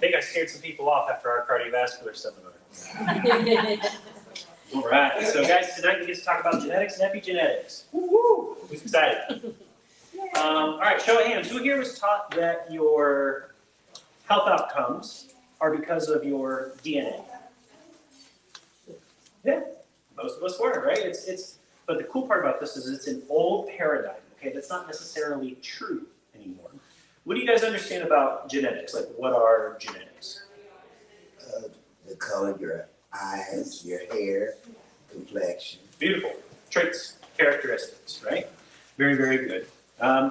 think I scared some people off after our cardiovascular seminar. All right, so guys, tonight we get to talk about genetics and epigenetics. Woo-hoo! Who's excited? All right, show of hands. Who here was taught that your health outcomes are because of your DNA? Yeah, most of us were, right? But the cool part about this is it's an old paradigm, okay? That's not necessarily true anymore. What do you guys understand about genetics? Like, what are genetics? The color of your eyes, your hair, complexion. Beautiful. Traits, characteristics, right? Very, very good.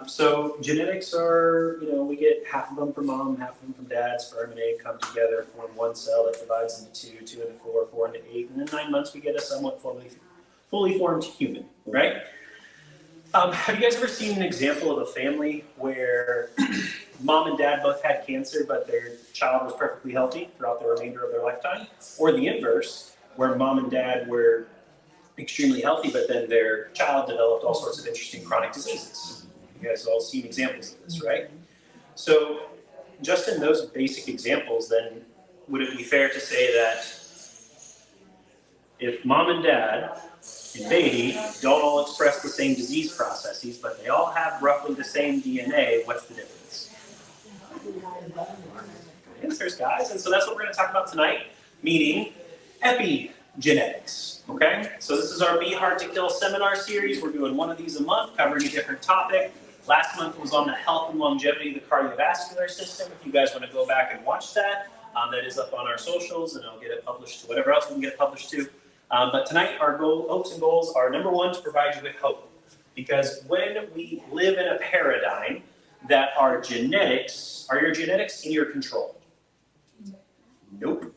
So genetics are, we get half of them from mom, half of them from dad. Sperm and egg come together, form one cell that divides into two, two into four, four into eight, and in 9 months we get a somewhat fully formed human, right? Have you guys ever seen an example of a family where mom and dad both had cancer, but their child was perfectly healthy throughout the remainder of their lifetime? Or the inverse, where mom and dad were extremely healthy, but then their child developed all sorts of interesting chronic diseases? You guys have all seen examples of this, right? So just in those basic examples, then, would it be fair to say that if mom and dad and baby don't all express the same disease processes, but they all have roughly the same DNA, what's the difference? Answers, guys. And so that's what we're going to talk about tonight, meaning epigenetics. Okay? So this is our Be Hard to Kill seminar series. We're doing one of these a month, covering a different topic. Last month was on the health and longevity of the cardiovascular system. If you guys want to go back and watch that, that is up on our socials, and I'll get it published to whatever else we can get it published to. But tonight, our hopes and goals are, number one, to provide you with hope. Because when we live in a paradigm that are your genetics in your control? Nope,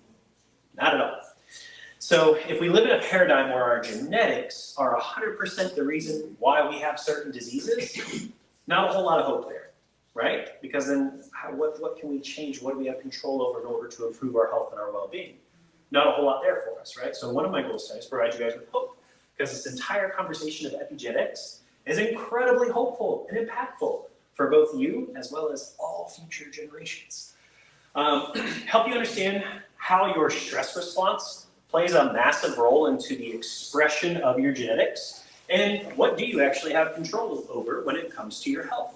not at all. So if we live in a paradigm where our genetics are 100% the reason why we have certain diseases, not a whole lot of hope there, right? Because then what can we change? What do we have control over in order to improve our health and our well-being? Not a whole lot there for us, right? So one of my goals tonight is to provide you guys with hope, because this entire conversation of epigenetics is incredibly hopeful and impactful for both you as well as all future generations. Help you understand how your stress response plays a massive role into the expression of your genetics, and what do you actually have control over when it comes to your health.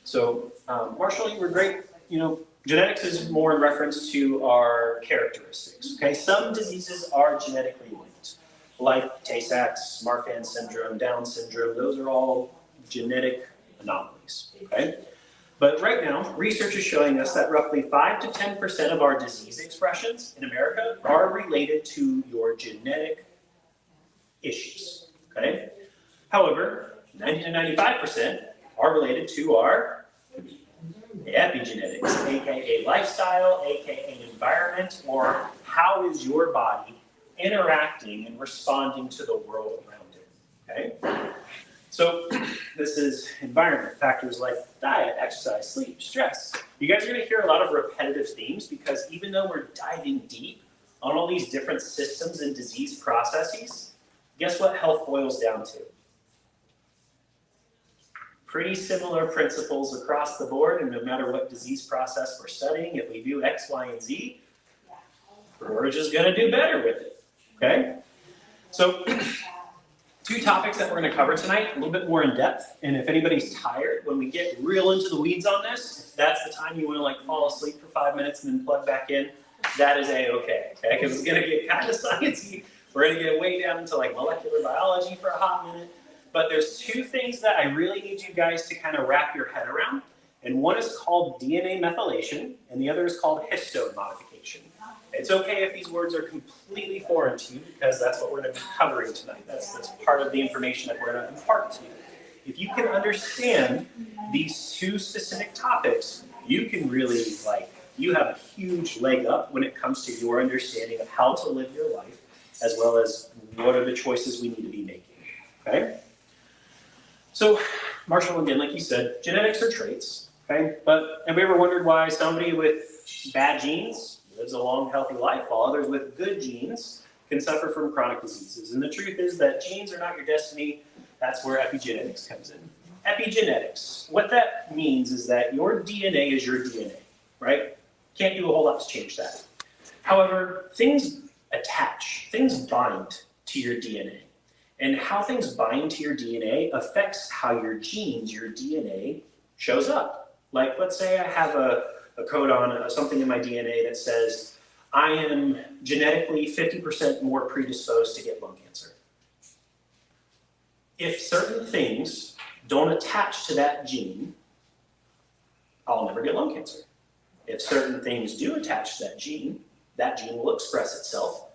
So, Marshall, you were great. Genetics is more in reference to our characteristics, okay? Some diseases are genetically linked, like Tay-Sachs, Marfan syndrome, Down syndrome. Those are all genetic anomalies, okay? But right now, research is showing us that roughly 5 to 10% of our disease expressions in America are related to your genetic issues, okay? However, 90 to 95% are related to our epigenetics, aka lifestyle, aka environment, or how is your body interacting and responding to the world around it, okay? So this is environment, factors like diet, exercise, sleep, stress. You guys are going to hear a lot of repetitive themes, because even though we're diving deep on all these different systems and disease processes, guess what health boils down to? Pretty similar principles across the board, and no matter what disease process we're studying, if we do X, Y, and Z, we're just going to do better with it, okay? So, two topics that we're going to cover tonight, a little bit more in depth, and if anybody's tired, when we get real into the weeds on this, if that's the time you want to fall asleep for 5 minutes and then plug back in, that is A-okay, okay? Because it's going to get kind of sciencey. We're going to get way down into molecular biology for a hot minute. But there's two things that I really need you guys to kind of wrap your head around. And one is called DNA methylation, and the other is called histone modification. It's okay if these words are completely foreign to you, because that's what we're going to be covering tonight. That's part of the information that we're going to impart to you. If you can understand these two specific topics, you can really, you have a huge leg up when it comes to your understanding of how to live your life, as well as what are the choices we need to be making, okay? So, Marshall, again, like you said, genetics are traits, okay? But have we ever wondered why somebody with bad genes lives a long, healthy life, while others with good genes can suffer from chronic diseases? And the truth is that genes are not your destiny. That's where epigenetics comes in. Epigenetics, what that means is that your DNA is your DNA, right? Can't do a whole lot to change that. However, things attach, things bind to your DNA. And how things bind to your DNA affects how your genes, your DNA, shows up. Like, let's say I have a code on something in my DNA that says I am genetically 50% more predisposed to get lung cancer. If certain things don't attach to that gene, I'll never get lung cancer. If certain things do attach to that gene will express itself,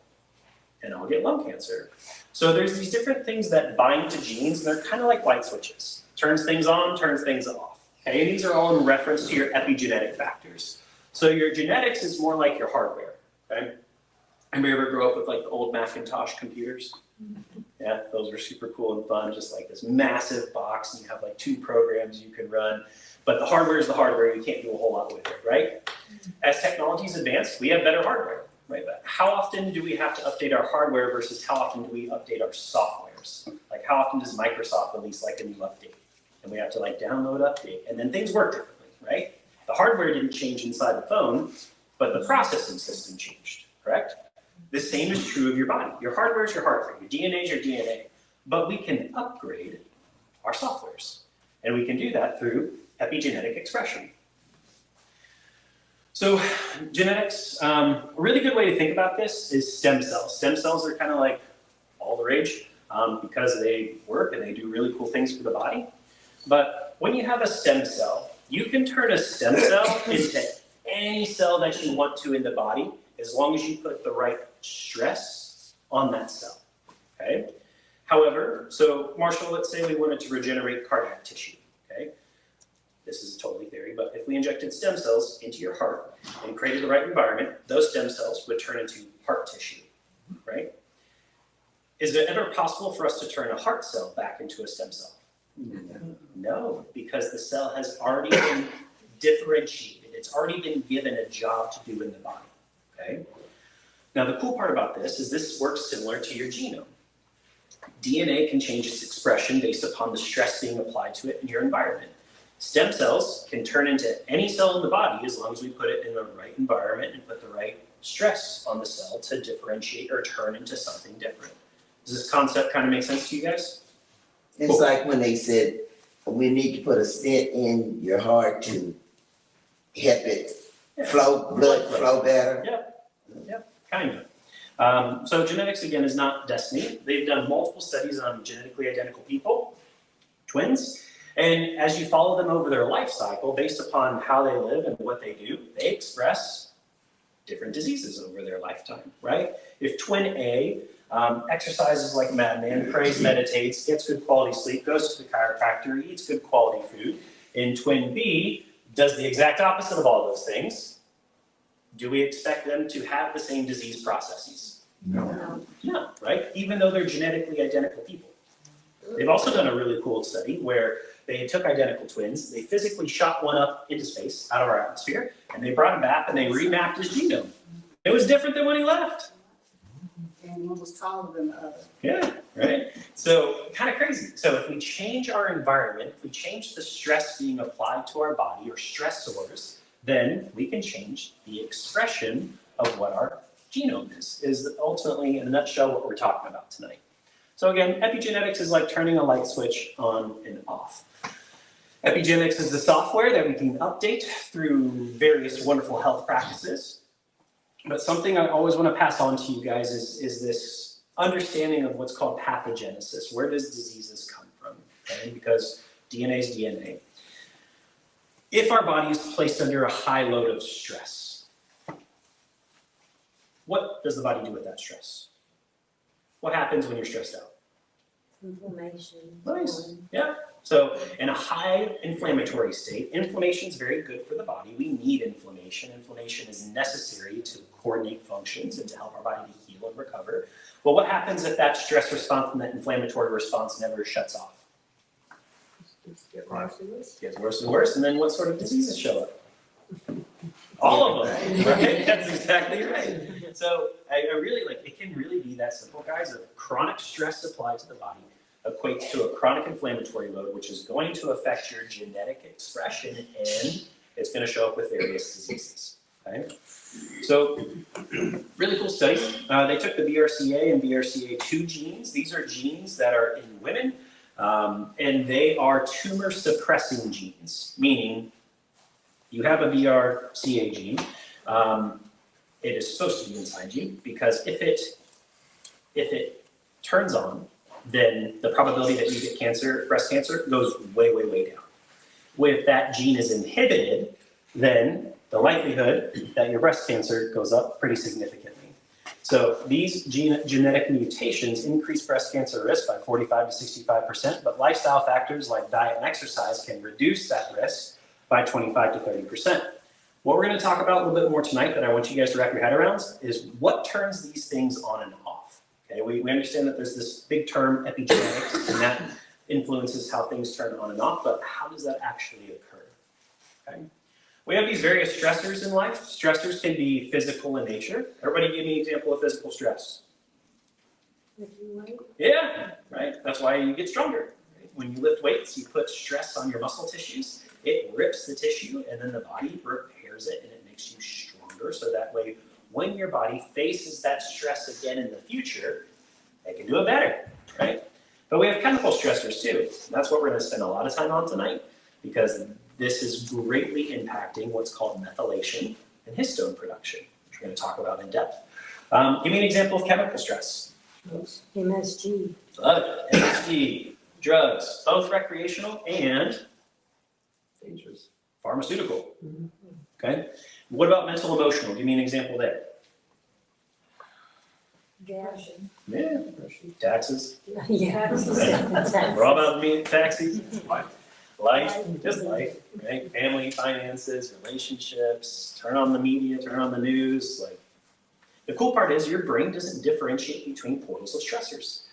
and I'll get lung cancer. So there's these different things that bind to genes, and they're kind of like light switches. Turns things on, turns things off. Okay, and these are all in reference to your epigenetic factors. So your genetics is more like your hardware, okay? Anybody ever grow up with like the old Macintosh computers? Yeah, those were super cool and fun, just like this massive box, and you have like 2 programs you can run. But the hardware is the hardware, you can't do a whole lot with it, right? As technology's advanced, we have better hardware, right? But how often do we have to update our hardware versus how often do we update our softwares? Like how often does Microsoft release like a new update? And we have to like download, update, and then things work differently, right? The hardware didn't change inside the phone, but the processing system changed, correct? The same is true of your body. Your hardware is your hardware, your DNA is your DNA, but we can upgrade our softwares. And we can do that through epigenetic expression. So genetics, a really good way to think about this is stem cells. Stem cells are kind of like all the rage because they work and they do really cool things for the body. But when you have a stem cell, you can turn a stem cell into any cell that you want to in the body as long as you put the right stress on that cell, okay? However, so Marshall, let's say we wanted to regenerate cardiac tissue, okay? This is totally theory, but if we injected stem cells into your heart and created the right environment, those stem cells would turn into heart tissue, right? Is it ever possible for us to turn a heart cell back into a stem cell? No, because the cell has already been differentiated. It's already been given a job to do in the body, okay? Now, the cool part about this is this works similar to your genome. DNA can change its expression based upon the stress being applied to it in your environment. Stem cells can turn into any cell in the body as long as we put it in the right environment and put the right stress on the cell to differentiate or turn into something different. Does this concept kind of make sense to you guys? It's cool. Like when they said, we need to put a stent in your heart to help it blood flow better. Yep, kind of. So genetics, again, is not destiny. They've done multiple studies on genetically identical people, twins, and as you follow them over their life cycle, based upon how they live and what they do, they express different diseases over their lifetime, right? If twin A exercises like a madman, prays, meditates, gets good quality sleep, goes to the chiropractor, eats good quality food, and twin B does the exact opposite of all those things, do we expect them to have the same disease processes? No. No, right? Even though they're genetically identical people. They've also done a really cool study where they took identical twins, they physically shot one up into space, out of our atmosphere, and they brought him back and they remapped his genome. It was different than when he left. And one was taller than the other. Yeah, right? So kind of crazy. So if we change our environment, if we change the stress being applied to our body or stressors, then we can change the expression of what our genome is ultimately, in a nutshell, what we're talking about tonight. So again, epigenetics is like turning a light switch on and off. Epigenetics is the software that we can update through various wonderful health practices. But something I always want to pass on to you guys is this understanding of what's called pathogenesis. Where does diseases come from? Okay? Because DNA is DNA. If our body is placed under a high load of stress, what does the body do with that stress? What happens when you're stressed out? Inflammation. Nice. Yeah. So in a high inflammatory state, inflammation is very good for the body. We need inflammation. Inflammation is necessary to coordinate functions and to help our body to heal and recover. Well, what happens if that stress response and that inflammatory response never shuts off? Get worse and worse. Gets worse and worse, and then what sort of diseases show up? All of them, right? That's exactly right. So I really like, it can really be that simple, guys, of chronic stress applied to the body equates to a chronic inflammatory load, which is going to affect your genetic expression, and it's going to show up with various diseases. Okay? So, really cool studies. They took the BRCA and BRCA2 genes. These are genes that are in women, and they are tumor suppressing genes, meaning you have a BRCA gene. It is supposed to be inside you because if it turns on, then the probability that you get cancer, breast cancer, goes way, way, way down. If that gene is inhibited, then the likelihood that your breast cancer goes up pretty significantly. So these genetic mutations increase breast cancer risk by 45 to 65%, but lifestyle factors like diet and exercise can reduce that risk by 25 to 30%. What we're going to talk about a little bit more tonight that I want you guys to wrap your head around is what turns these things on and off. Okay, we understand that there's this big term, epigenetics, and that influences how things turn on and off, but how does that actually occur? Okay. We have these various stressors in life. Stressors can be physical in nature. Everybody give me an example of physical stress. Yeah, right? That's why you get stronger. Right? When you lift weights, you put stress on your muscle tissues. It rips the tissue, and then the body repairs it, and it makes you stronger. So that way, when your body faces that stress again in the future, they can do it better, right? But we have chemical stressors too. That's what we're going to spend a lot of time on tonight, because this is greatly impacting what's called methylation and histone production, which we're going to talk about in depth. Give me an example of chemical stress. MSG. MSG, drugs, both recreational and dangerous. Pharmaceutical. Okay. What about mental emotional? Give me an example there. Gas. Yeah. Taxes. Yeah. We're all about me taxes. Life, just life, right? Family, finances, relationships, turn on the media, turn on the news. Like, the cool part is your brain doesn't differentiate between portals of stressors.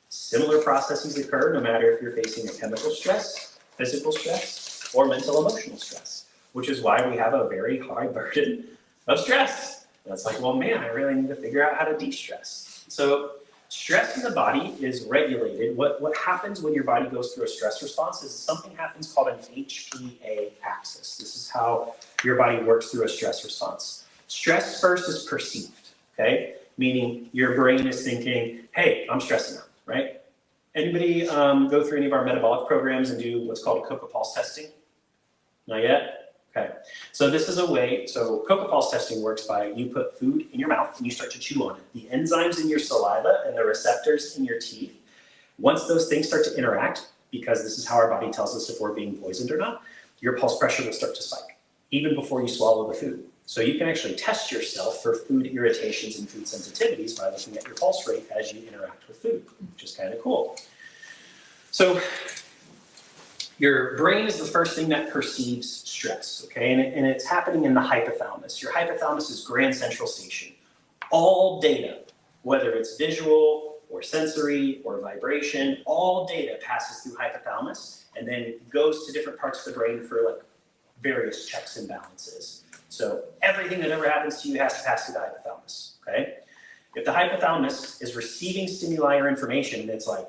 Similar processes occur no matter if you're facing a chemical stress, physical stress, or mental emotional stress, which is why we have a very high burden of stress. And it's like, well, man, I really need to figure out how to de-stress. So stress in the body is regulated. What happens when your body goes through a stress response is something happens called an HPA axis. This is how your body works through a stress response. Stress first is perceived, okay? Meaning your brain is thinking, hey, I'm stressing out, right? Anybody go through any of our metabolic programs and do what's called Coca pulse testing? Not yet? Okay. So this is a way, so Coca pulse testing works by you put food in your mouth and you start to chew on it. The enzymes in your saliva and the receptors in your teeth, once those things start to interact, because this is how our body tells us if we're being poisoned or not, your pulse pressure will start to spike, even before you swallow the food. So you can actually test yourself for food irritations and food sensitivities by looking at your pulse rate as you interact with food, which is kind of cool. So your brain is the first thing that perceives stress, okay? And it's happening in the hypothalamus. Your hypothalamus is grand central station. All data, whether it's visual or sensory or vibration, all data passes through hypothalamus and then goes to different parts of the brain for like various checks and balances. So everything that ever happens to you has to pass through the hypothalamus, okay? If the hypothalamus is receiving stimuli or information, it's like,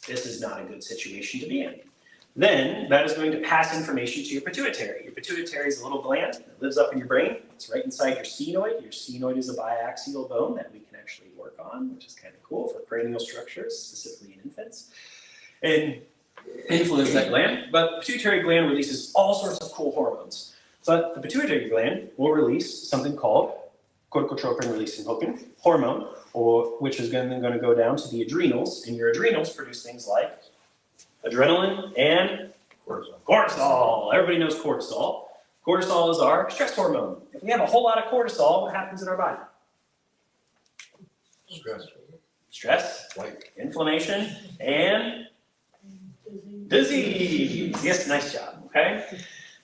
this is not a good situation to be in. Then that is going to pass information to your pituitary. Your pituitary is a little gland that lives up in your brain. It's right inside your sphenoid. Your sphenoid is a biaxial bone that we can actually work on, which is kind of cool for cranial structures, specifically in infants, and influence that gland. But the pituitary gland releases all sorts of cool hormones. But the pituitary gland will release something called corticotropin-releasing hormone, which is then going to go down to the adrenals, and your adrenals produce things like adrenaline and cortisol. Everybody knows cortisol. Cortisol is our stress hormone. If we have a whole lot of cortisol, what happens in our body? Stress, inflammation, and disease. Yes, nice job, okay?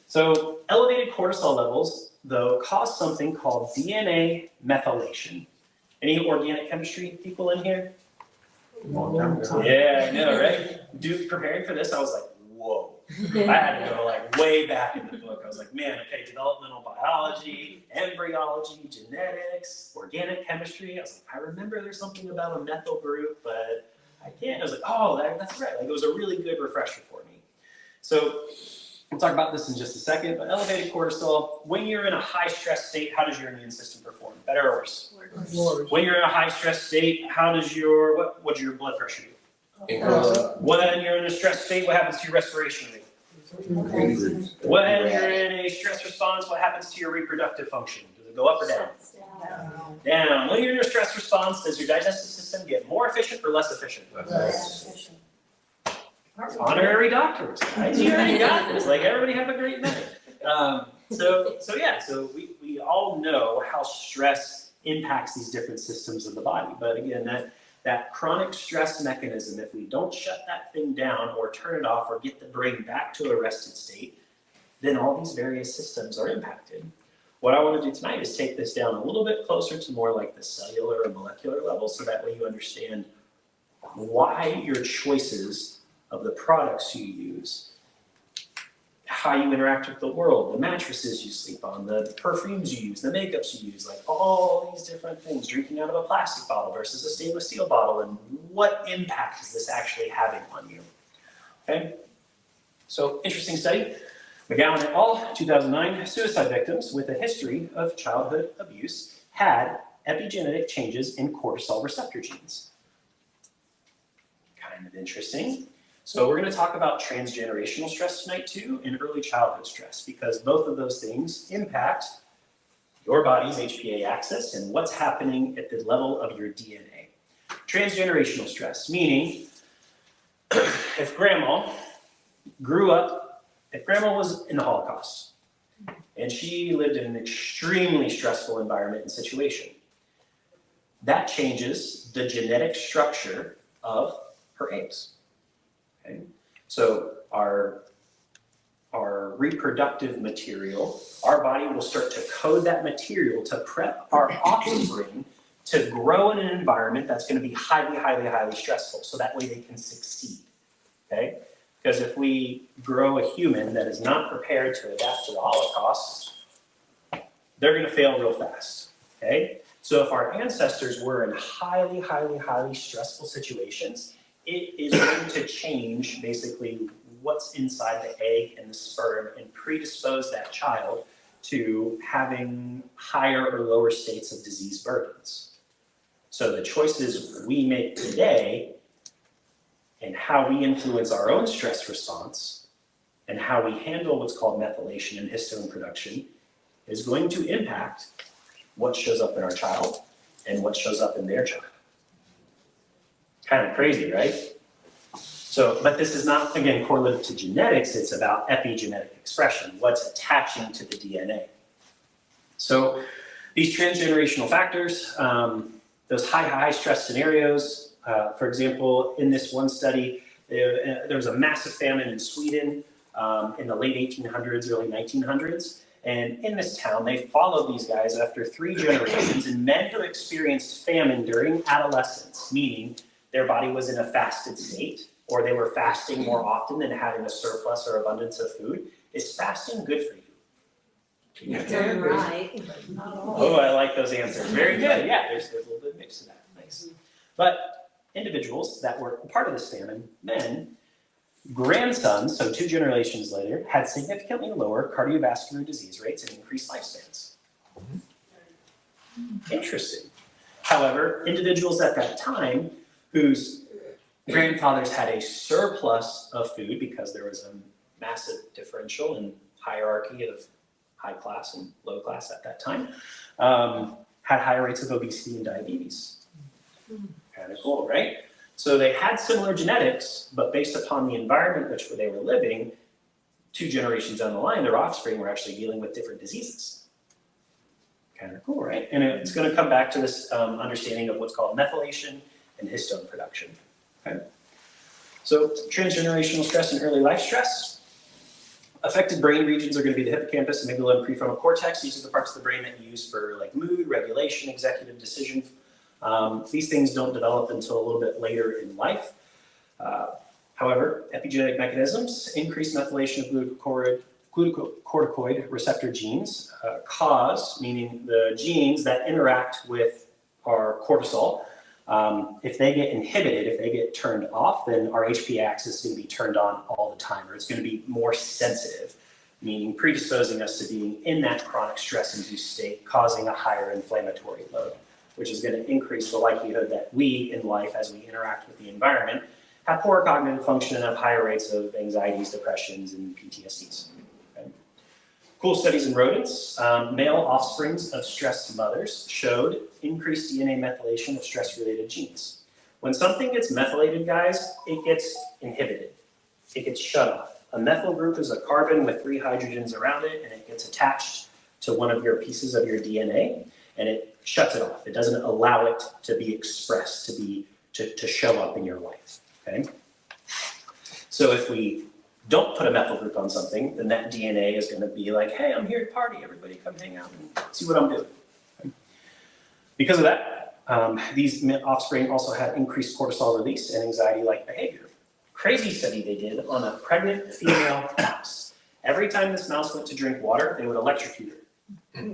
So elevated cortisol levels, though, cause something called DNA methylation. Any organic chemistry people in here? Yeah, I know, right? Preparing for this, I was like, whoa. I had to go like way back in the book. I was like, man, okay, developmental biology, embryology, genetics, organic chemistry. I was like, I remember there's something about a methyl group, but I can't. I was like, oh, that's right. Like, it was a really good refresher for me. So We'll talk about this in just a second, but elevated cortisol, when you're in a high stress state, how does your immune system perform? Better or worse? When you're in a high stress state, how does what does your blood pressure do? When you're in a stress state, what happens to your respiration rate? When you're in a stress response, what happens to your reproductive function? Does it go up or down? Down. When you're in a stress response, does your digestive system get more efficient or less efficient? Honorary doctors, guys. You already got this. Like, everybody have a great night. So we all know how stress impacts these different systems of the body. But again, that chronic stress mechanism, if we don't shut that thing down or turn it off or get the brain back to a rested state, then all these various systems are impacted. What I want to do tonight is take this down a little bit closer to more like the cellular or molecular level, so that way you understand why your choices of the products you use, how you interact with the world, the mattresses you sleep on, the perfumes you use, the makeups you use, like all these different things, drinking out of a plastic bottle versus a stainless steel bottle, and what impact is this actually having on you, okay? So, interesting study. McGowan et al., 2009, suicide victims with a history of childhood abuse had epigenetic changes in cortisol receptor genes. Kind of interesting. So we're going to talk about transgenerational stress tonight too, and early childhood stress, because both of those things impact your body's HPA axis and what's happening at the level of your DNA. Transgenerational stress, meaning if grandma was in the Holocaust and she lived in an extremely stressful environment and situation, that changes the genetic structure of her eggs. Okay? So our reproductive material, our body will start to code that material to prep our offspring to grow in an environment that's going to be highly, highly, highly stressful, so that way they can succeed. Okay? Because if we grow a human that is not prepared to adapt to the Holocaust, they're going to fail real fast. Okay? So if our ancestors were in highly, highly, highly stressful situations, it is going to change basically what's inside the egg and the sperm and predispose that child to having higher or lower states of disease burdens. So the choices we make today and how we influence our own stress response and how we handle what's called methylation and histone production is going to impact what shows up in our child and what shows up in their child. Kind of crazy, right? So, but this is not, again, correlated to genetics, it's about epigenetic expression, what's attaching to the DNA. So these transgenerational factors, those high stress scenarios, for example, in this one study, there was a massive famine in Sweden in the late 1800s, early 1900s. And in this town, they followed these guys after 3 generations, and men who experienced famine during adolescence, meaning their body was in a fasted state, or they were fasting more often than having a surplus or abundance of food. Is fasting good for you? Damn right. Oh, I like those answers. Very good. Yeah, there's a little bit of mix to that. Nice. But individuals that were part of this famine, men, grandsons, so 2 generations later, had significantly lower cardiovascular disease rates and increased lifespans. Interesting. However, individuals at that time whose grandfathers had a surplus of food because there was a massive differential in hierarchy of high class and low class at that time, had higher rates of obesity and diabetes. Kind of cool, right? So they had similar genetics, but based upon the environment which they were living, 2 generations down the line, their offspring were actually dealing with different diseases. Kind of cool, right? And it's going to come back to this understanding of what's called methylation and histone production. Okay? So transgenerational stress and early life stress. Affected brain regions are going to be the hippocampus, amygdala, and prefrontal cortex. These are the parts of the brain that you use for like mood, regulation, executive decision. These things don't develop until a little bit later in life. However, epigenetic mechanisms, increased methylation of glucocorticoid receptor genes cause, meaning the genes that interact with our cortisol, if they get inhibited, if they get turned off, then our HPA axis is going to be turned on all the time, or it's going to be more sensitive. meaning predisposing us to being in that chronic stress-induced state, causing a higher inflammatory load, which is going to increase the likelihood that we in life, as we interact with the environment, have poor cognitive function and have higher rates of anxieties, depressions, and PTSDs. Okay? Cool studies in rodents. Male offsprings of stressed mothers showed increased DNA methylation of stress-related genes. When something gets methylated, guys, it gets inhibited. It gets shut off. A methyl group is a carbon with 3 hydrogens around it, and it gets attached to one of your pieces of your DNA, and it shuts it off. It doesn't allow it to be expressed, to show up in your life. Okay? So if we don't put a methyl group on something, then that DNA is going to be like, hey, I'm here to party. Everybody come hang out and see what I'm doing. Okay? Because of that, these offspring also had increased cortisol release and anxiety-like behavior. Crazy study they did on a pregnant female mouse. Every time this mouse went to drink water, they would electrocute her.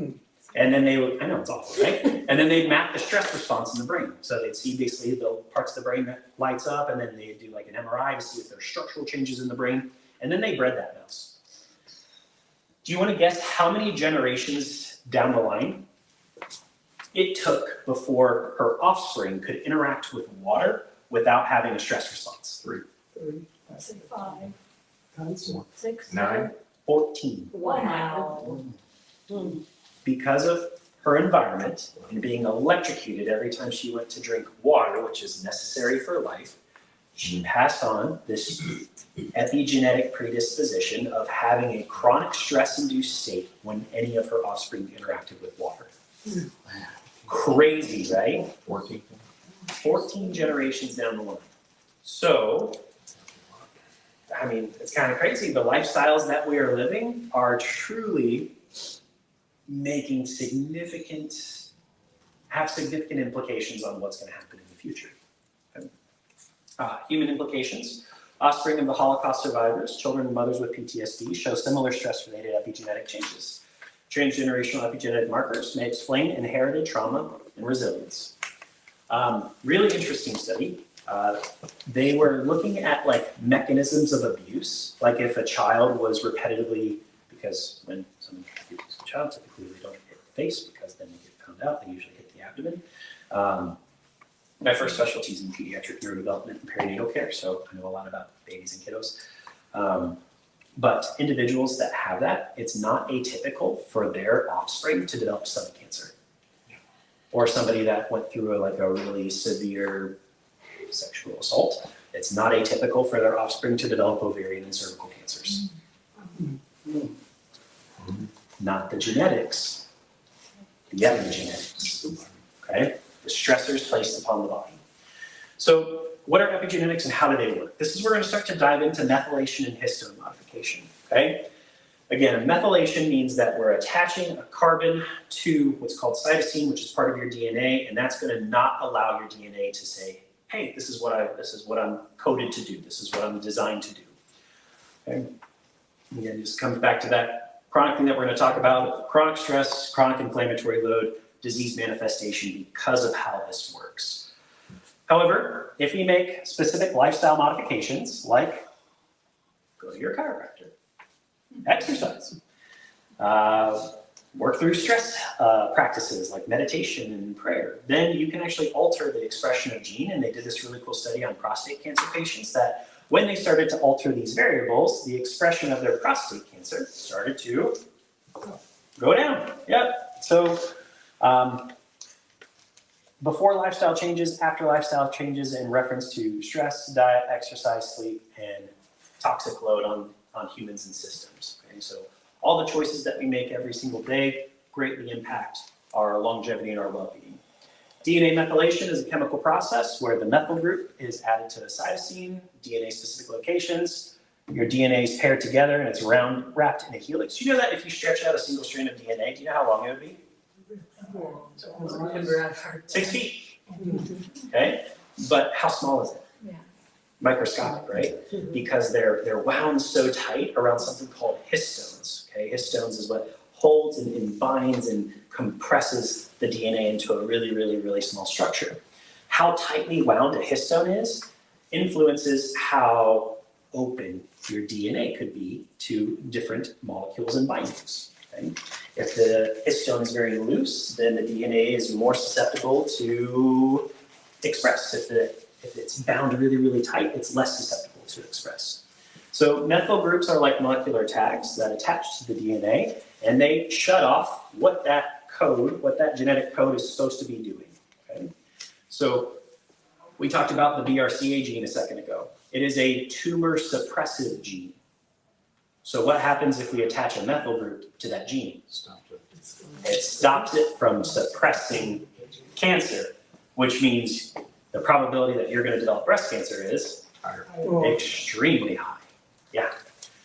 And then they would, I know it's awful, right? And then they'd map the stress response in the brain. So they'd see basically the parts of the brain that lights up, and then they'd do like an MRI to see if there's structural changes in the brain. And then they bred that mouse. Do you want to guess how many generations down the line it took before her offspring could interact with water without having a stress response? 3. 5, Times 1. 6, 9. 14. Wow. Because of her environment and being electrocuted every time she went to drink water, which is necessary for life, she passed on this epigenetic predisposition of having a chronic stress-induced state when any of her offspring interacted with water. Crazy, right? 14. 14 generations down the line. So, I mean, it's kind of crazy. The lifestyles that we are living are truly making have significant implications on what's going to happen in the future. Okay. Human implications. Offspring of the Holocaust survivors, children and mothers with PTSD, show similar stress-related epigenetic changes. Transgenerational epigenetic markers may explain inherited trauma and resilience. Really interesting study. They were looking at like mechanisms of abuse, like if a child was repetitively, because when someone abuses a child, typically they don't hit the face because then they get found out, they usually hit the abdomen. My first specialty is in pediatric neurodevelopment and perinatal care, so I know a lot about babies and kiddos. But individuals that have that, it's not atypical for their offspring to develop stomach cancer. Or somebody that went through a really severe sexual assault, it's not atypical for their offspring to develop ovarian and cervical cancers. Not the genetics, the epigenetics, okay? The stressors placed upon the body. So what are epigenetics and how do they work? This is where we're going to start to dive into methylation and histone modification, okay? Again, methylation means that we're attaching a carbon to what's called cytosine, which is part of your DNA, and that's going to not allow your DNA to say, hey, this is what I'm coded to do. This is what I'm designed to do. Okay? Again, it just comes back to that chronic thing that we're going to talk about, chronic stress, chronic inflammatory load, disease manifestation because of how this works. However, if we make specific lifestyle modifications, like go to your chiropractor, exercise, work through stress practices like meditation and prayer, then you can actually alter the expression of gene. And they did this really cool study on prostate cancer patients that when they started to alter these variables, the expression of their prostate cancer started to go down. Yep. So before lifestyle changes, after lifestyle changes in reference to stress, diet, exercise, sleep, and toxic load on humans and systems. Okay? So all the choices that we make every single day greatly impact our longevity and our well-being. DNA methylation is a chemical process where the methyl group is added to a cytosine, DNA-specific locations. Your DNA is paired together and it's wrapped in a helix. You know that if you stretch out a single strand of DNA, do you know how long it would be? 6 feet. Okay, but how small is it? Yeah. Microscopic, right? Because they're wound so tight around something called histones. Okay, histones is what holds and binds and compresses the DNA into a really, really, really small structure. How tightly wound a histone is influences how open your DNA could be to different molecules and bindings. Okay? If the histone is very loose, then the DNA is more susceptible to express. If it's bound really, really tight, it's less susceptible to express. So methyl groups are like molecular tags that attach to the DNA, and they shut off what that code, what that genetic code is supposed to be doing. Okay? So we talked about the BRCA gene a second ago. It is a tumor suppressive gene. So what happens if we attach a methyl group to that gene? It stops it from suppressing cancer, which means the probability that you're going to develop breast cancer is extremely high. Yeah.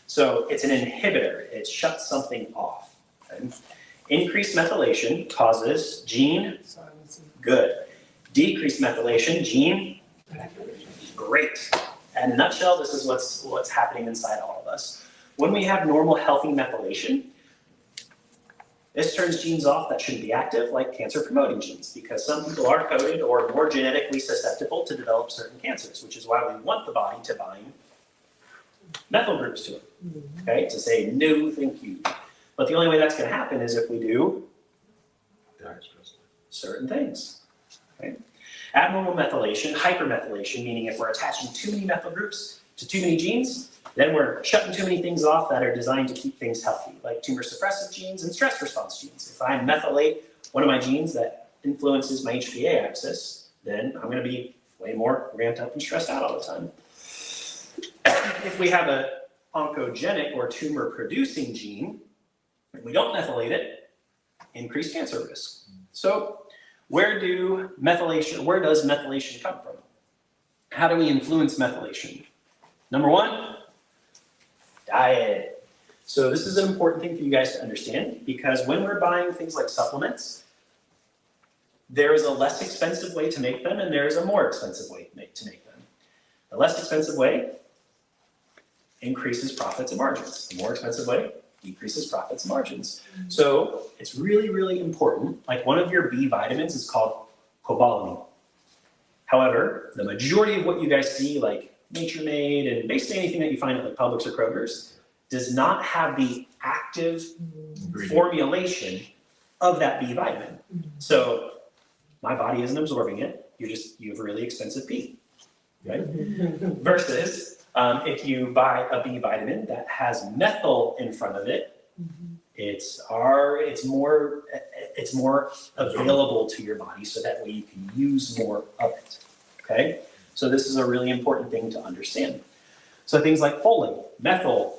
So it's an inhibitor. It shuts something off. Okay? Increased methylation causes gene good. Decreased methylation, gene great. In a nutshell, this is what's happening inside all of us. When we have normal, healthy methylation, this turns genes off that shouldn't be active, like cancer-promoting genes, because some people are coded or more genetically susceptible to develop certain cancers, which is why we want the body to bind methyl groups to it, okay, to say, no, thank you. But the only way that's going to happen is if we do certain things. Okay? Abnormal methylation, hypermethylation, meaning if we're attaching too many methyl groups to too many genes, then we're shutting too many things off that are designed to keep things healthy, like tumor suppressive genes and stress response genes. If I methylate one of my genes that influences my HPA axis, then I'm going to be way more ramped up and stressed out all the time. If we have an oncogenic or tumor-producing gene, and we don't methylate it, increased cancer risk. So where does methylation come from? How do we influence methylation? Number one, diet. So this is an important thing for you guys to understand, because when we're buying things like supplements, there is a less expensive way to make them and there is a more expensive way to make them. The less expensive way increases profits and margins. The more expensive way decreases profits and margins. So it's really, really important. Like one of your B vitamins is called cobalamin. However, the majority of what you guys see, like Nature Made and basically anything that you find at like Publix or Kroger's, does not have the active formulation of that B vitamin. So my body isn't absorbing it. You have really expensive B, right? Versus if you buy a B vitamin that has methyl in front of it, it's more available to your body, so that way you can use more of it. Okay, so this is a really important thing to understand. So things like folate, methyl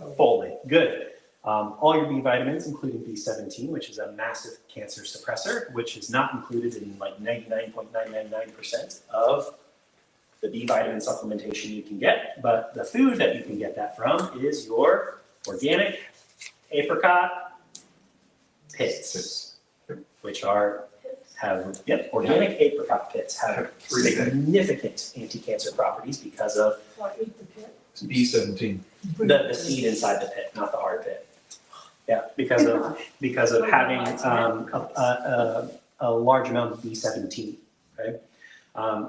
folate, good. All your B vitamins, including B17, which is a massive cancer suppressor, which is not included in like 99.999% of the B vitamin supplementation you can get, but the food that you can get that from is your organic apricot pits, which organic apricot pits have significant anti-cancer properties because of B17. the seed inside the pit, not the hard pit. Yeah, because of having a large amount of B17. Okay.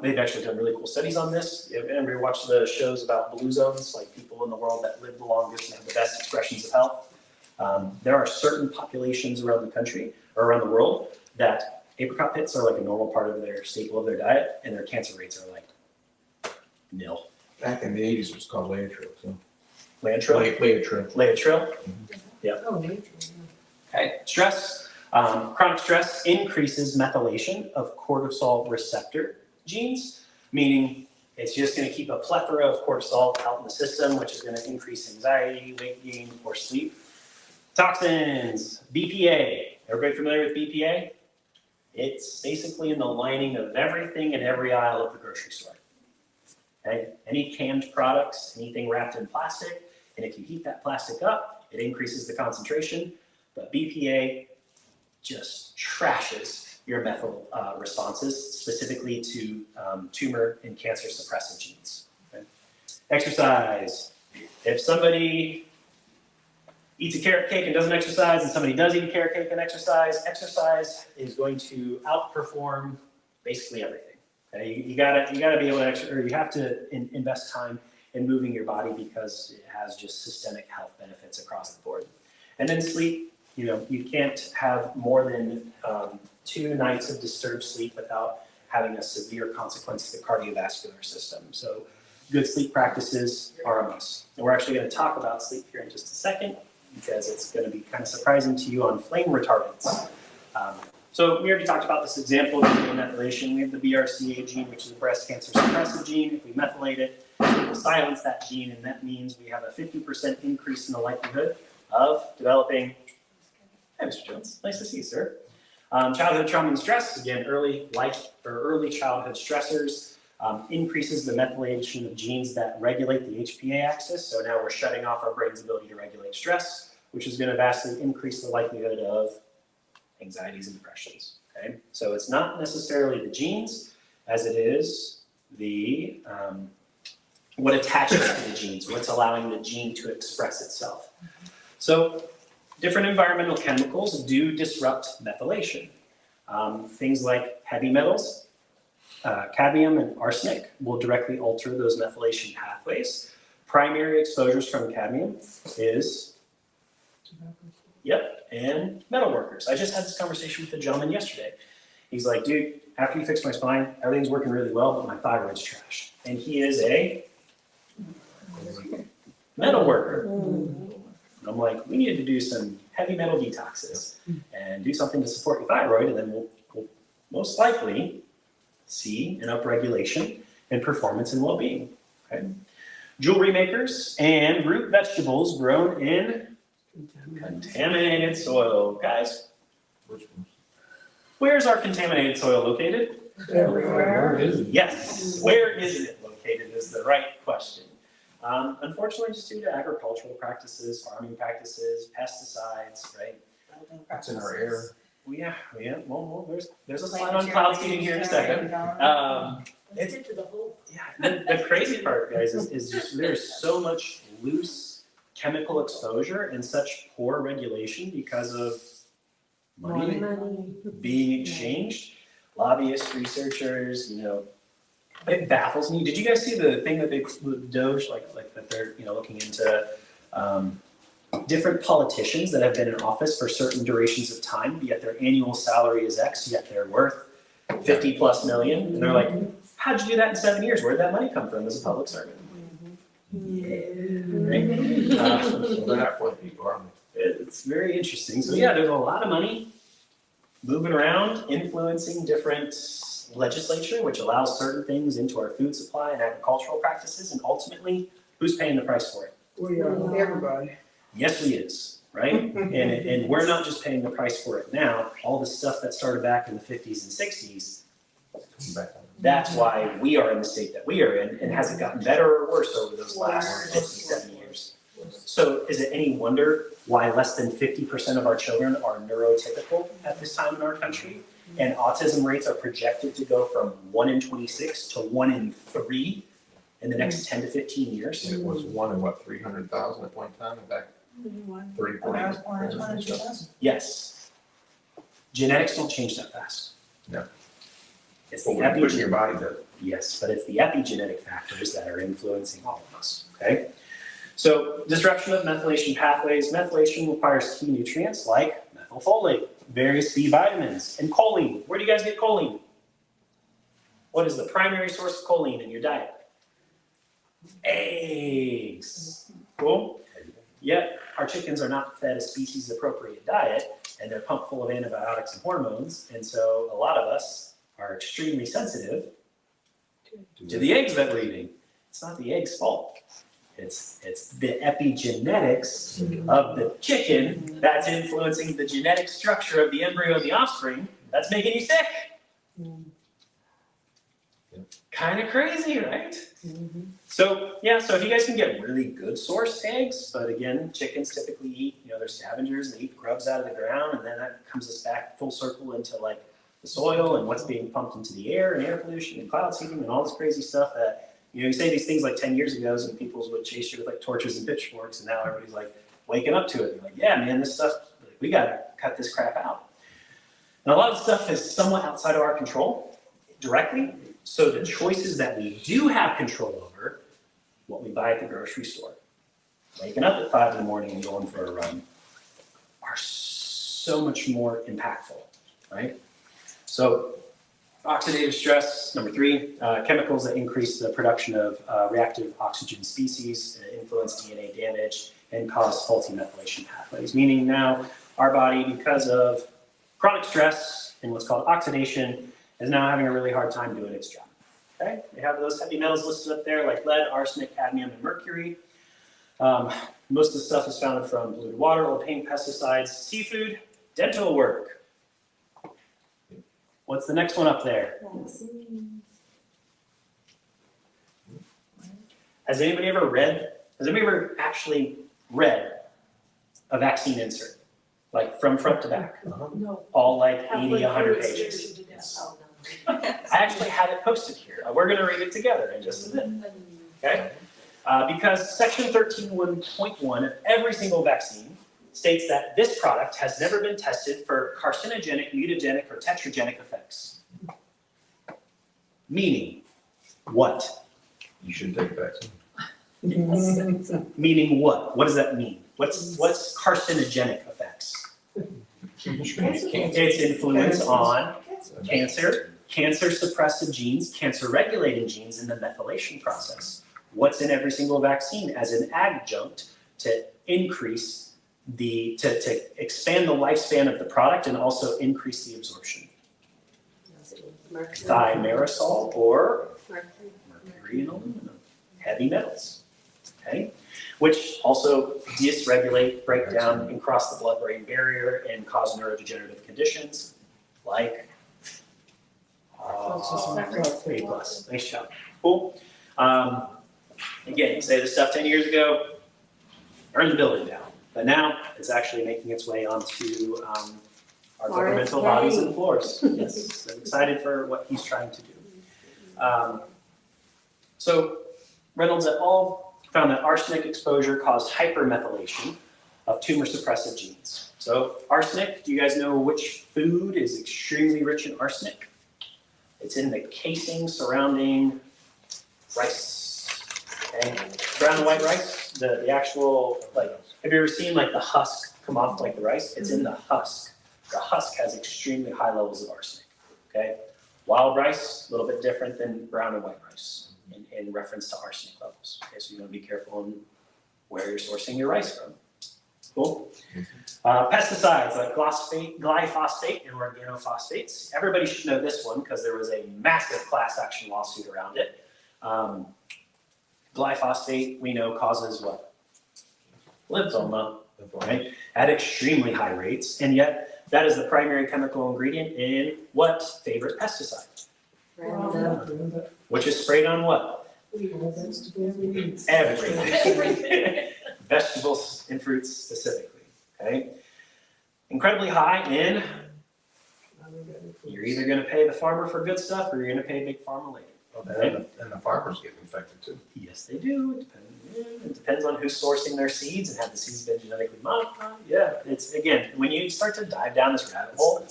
They've actually done really cool studies on this. If anybody watched the shows about blue zones, like people in the world that live the longest and have the best expressions of health, there are certain populations around the country or around the world that apricot pits are like a normal part of their staple of their diet, and their cancer rates are like nil. Back in the 80s, it was called Laetrile. So. Laetrile? Laetrile? Yeah. Okay, stress. Chronic stress increases methylation of cortisol receptor genes, meaning it's just going to keep a plethora of cortisol out in the system, which is going to increase anxiety, weight gain, poor sleep. Toxins, BPA. Everybody familiar with BPA? It's basically in the lining of everything in every aisle of the grocery store. Okay? Any canned products, anything wrapped in plastic, and if you heat that plastic up, it increases the concentration, but BPA just trashes your methyl responses, specifically to tumor and cancer suppressive genes. Okay? Exercise. If somebody eats a carrot cake and doesn't exercise, and somebody does eat a carrot cake and exercise is going to outperform basically everything. Okay? You gotta be able to you have to invest time and moving your body because it has just systemic health benefits across the board. And then sleep, you can't have more than 2 nights of disturbed sleep without having a severe consequence to the cardiovascular system. So good sleep practices are a must. And we're actually going to talk about sleep here in just a second because it's going to be kind of surprising to you on flame retardants. So we already talked about this example of methylation. We have the BRCA gene, which is a breast cancer suppressive gene. If we methylate it, we will silence that gene, and that means we have a 50% increase in the likelihood of developing, hey, Mr. Jones, nice to see you, sir. Childhood trauma and stress, again, early childhood stressors, increases the methylation of genes that regulate the HPA axis. So now we're shutting off our brain's ability to regulate stress, which is going to vastly increase the likelihood of anxieties and depressions. Okay, so it's not necessarily the genes as it is the what attaches to the genes, what's allowing the gene to express itself. So different environmental chemicals do disrupt methylation. Things like heavy metals, cadmium and arsenic will directly alter those methylation pathways. Primary exposures from cadmium is, and metal workers. I just had this conversation with a gentleman yesterday. He's like, dude, after you fix my spine, everything's working really well, but my thyroid's trashed. And he is a metal worker. And I'm like, we need to do some heavy metal detoxes and do something to support your thyroid, and then we'll most likely see an upregulation in performance and well-being. Okay? Jewelry makers and root vegetables grown in contaminated soil. Guys, where's our contaminated soil located? Everywhere. Yes, where is it located is the right question. Unfortunately, just due to agricultural practices, farming practices, pesticides, right? It's in our air. Yeah. Well, there's a slide on cloud seeding here in a second. The crazy part, guys, is just there's so much loose chemical exposure and such poor regulation because of money being exchanged. Lobbyists, researchers, it baffles me. Did you guys see the thing that they Doge like that they're looking into different politicians that have been in office for certain durations of time, yet their annual salary is X, yet they're worth 50+ million, and they're like, how'd you do that in 7 years? Where'd that money come from as a public servant? It's very interesting. So yeah, there's a lot of money moving around, influencing different legislature, which allows certain things into our food supply and agricultural practices, and ultimately, who's paying the price for it? We are, everybody. Yes, we is, right? and we're not just paying the price for it now. All the stuff that started back in the 50s and 60s, that's why we are in the state that we are in, and has it gotten better or worse over those last 50, 70 years? So is it any wonder why less than 50% of our children are neurotypical at this time in our country? And autism rates are projected to go from 1 in 26 to 1 in 3 in the next 10 to 15 years. It was 1 in 300,000 at one time, in fact, 30, 40. Yes. Genetics don't change that fast. No. It's the What you put in your body does. Yes, but it's the epigenetic factors that are influencing all of us, okay? So disruption of methylation pathways. Methylation requires key nutrients like methylfolate, various B vitamins, and choline. Where do you guys get choline? What is the primary source of choline in your diet? Eggs. Cool. Yet our chickens are not fed a species appropriate diet, and they're pumped full of antibiotics and hormones, and so a lot of us are extremely sensitive to the eggs that we're eating. It's not the egg's fault. It's the epigenetics of the chicken that's influencing the genetic structure of the embryo and the offspring that's making you sick. Kind of crazy, right? So if you guys can get really good sourced eggs, but again, chickens typically eat, they're scavengers, they eat grubs out of the ground, and then that comes us back full circle into like the soil and what's being pumped into the air and air pollution and cloud seeding and all this crazy stuff that, you say these things like 10 years ago and people would chase you with like torches and pitchforks, and now everybody's like waking up to it. They're like, yeah, man, this stuff, we gotta cut this crap out. And a lot of stuff is somewhat outside of our control directly. So the choices that we do have control over what we buy at the grocery store, waking up at 5 in the morning and going for a run, are so much more impactful, right? So oxidative stress, number 3, chemicals that increase the production of reactive oxygen species, influence DNA damage, and cause faulty methylation pathways, meaning now our body, because of chronic stress and what's called oxidation, is now having a really hard time doing its job. Okay, they have those heavy metals listed up there like lead, arsenic, cadmium, and mercury. Most of the stuff is found from polluted water, oil paint, pesticides, seafood, dental work. What's the next one up there? Has anybody ever actually read a vaccine insert? Like from front to back? No. All like 80, 100 pages. I actually have it posted here. We're gonna read it together in just a bit, okay? Because section 13.1 of every single vaccine states that this product has never been tested for carcinogenic, mutagenic, or tetragenic effects. Meaning, what? You should take a vaccine. Meaning what? What does that mean? What's carcinogenic effects? Its influence on cancer, cancer suppressive genes, cancer regulating genes in the methylation process. What's in every single vaccine as an adjunct to increase to expand the lifespan of the product and also increase the absorption? Thimerosal or mercury and aluminum, heavy metals, okay? Which also dysregulate, break down, and cross the blood-brain barrier and cause neurodegenerative conditions like A+. Nice job. Cool. Again, you say this stuff 10 years ago, burned the building down. But now it's actually making its way onto our governmental bodies and floors. Yes, I'm excited for what he's trying to do. So Reynolds et al. Found that arsenic exposure caused hypermethylation of tumor suppressive genes. So arsenic, do you guys know which food is extremely rich in arsenic? It's in the casing surrounding rice. Okay? Brown and white rice, the actual, like, have you ever seen like the husk come off like the rice? It's in the husk. The husk has extremely high levels of arsenic. Okay? Wild rice, a little bit different than brown and white rice in reference to arsenic levels. Okay, so you want to be careful on where you're sourcing your rice from. Cool. Pesticides like glyphosate and organophosphates. Everybody should know this one because there was a massive class action lawsuit around it. Glyphosate, we know, causes what? Lymphoma, right? At extremely high rates, and yet that is the primary chemical ingredient in what favorite pesticide? Which is sprayed on what? Everything. Vegetables and fruits specifically, okay? Incredibly high in, you're either gonna pay the farmer for good stuff or you're gonna pay big pharma later. Okay? And the farmers get infected too. Yes, they do. It depends on who's sourcing their seeds and have the seeds been genetically modified. Yeah, it's, again, when you start to dive down this rabbit hole,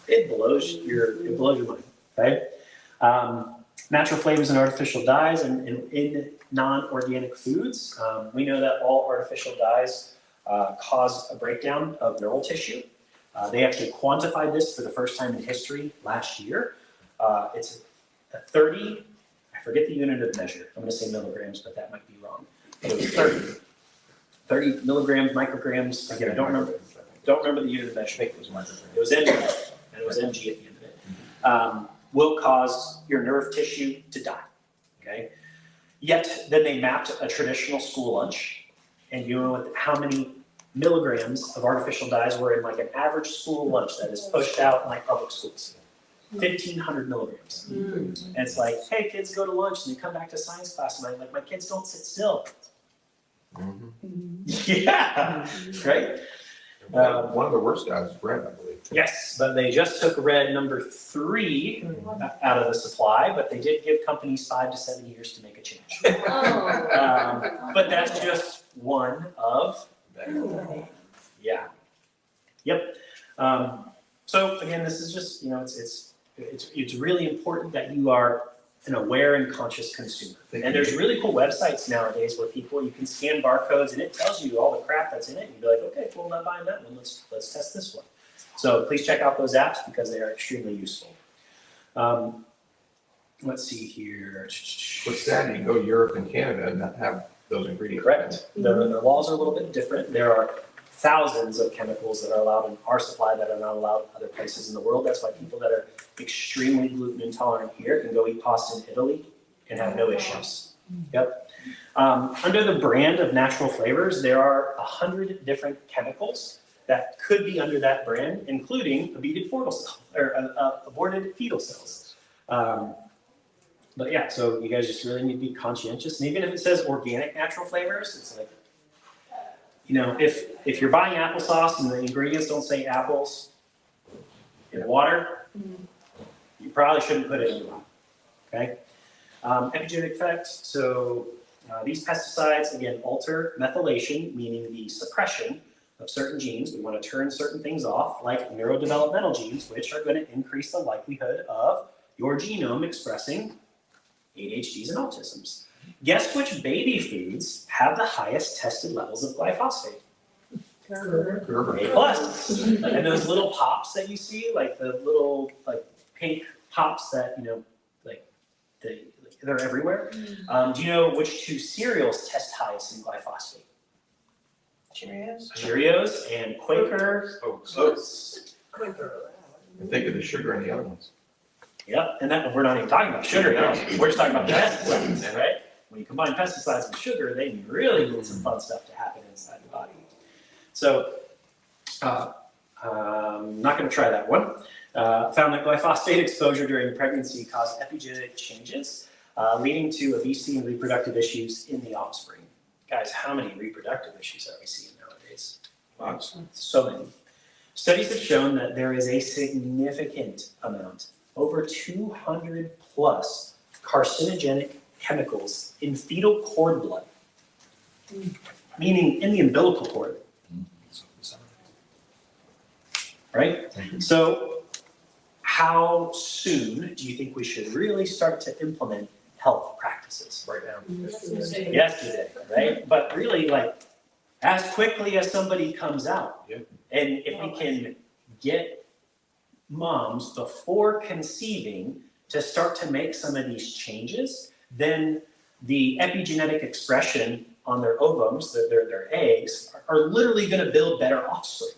it blows your mind, okay? Natural flavors and artificial dyes in non-organic foods. We know that all artificial dyes cause a breakdown of neural tissue. They actually quantified this for the first time in history last year. It's a 30, I forget the unit of measure. I'm gonna say milligrams, but that might be wrong. It was 30 milligrams, micrograms. Again, I don't remember the unit of measure. It was mg, and it was mg at the end of it. Will cause your nerve tissue to die, okay? Yet, then they mapped a traditional school lunch, and you know how many milligrams of artificial dyes were in like an average school lunch that is pushed out in like public schools. 1,500 milligrams. And it's like, hey, kids go to lunch and they come back to science class and I'm like, my kids don't sit still. Yeah, right? One of the worst guys is bread, I believe. Yes, but they just took red number 3 out of the supply, but they did give companies 5 to 7 years to make a change. But that's just one of, yeah. Yep. So again, this is just, you know, it's really important that you are an aware and conscious consumer. And there's really cool websites nowadays where you can scan barcodes and it tells you all the crap that's in it. And you'd be like, okay, cool, I'm not buying that one. Let's test this one. So please check out those apps because they are extremely useful. Let's see here. What's that? You go to Europe and Canada and not have those ingredients. Correct. The laws are a little bit different. There are thousands of chemicals that are allowed in our supply that are not allowed in other places in the world. That's why people that are extremely gluten intolerant here can go eat pasta in Italy and have no issues. Yep. Under the brand of natural flavors, there are 100 different chemicals that could be under that brand, including aborted fetal cells. But yeah, so you guys just really need to be conscientious. And even if it says organic natural flavors, it's like, you know, if you're buying applesauce and the ingredients don't say apples in water, you probably shouldn't put it in water, okay? Epigenetic effects, so these pesticides, again, alter methylation, meaning the suppression of certain genes. We want to turn certain things off, like neurodevelopmental genes, which are going to increase the likelihood of your genome expressing ADHDs and autisms. Guess which baby foods have the highest tested levels of glyphosate? Gerber. A+. And those little pops that you see, like the little pink pops that, you know, they're everywhere. Do you know which two cereals test highest in glyphosate? Cheerios and Quaker Oats. And think of the sugar in the other ones. Yep, and that we're not even talking about sugar now. We're just talking about pesticides, right? When you combine pesticides with sugar, they really get some fun stuff to happen inside the body. So, I'm not going to try that one. Found that glyphosate exposure during pregnancy caused epigenetic changes, leading to obesity and reproductive issues in the offspring. Guys, how many reproductive issues are we seeing nowadays? Lots. So many. Studies have shown that there is a significant amount, over 200 plus carcinogenic chemicals in fetal cord blood, meaning in the umbilical cord, right? So how soon do you think we should really start to implement health practices? Right now. Yesterday, right? But really, like, as quickly as somebody comes out. Yeah. And if we can get moms before conceiving to start to make some of these changes, then the epigenetic expression on their ovums, their eggs, are literally going to build better offspring.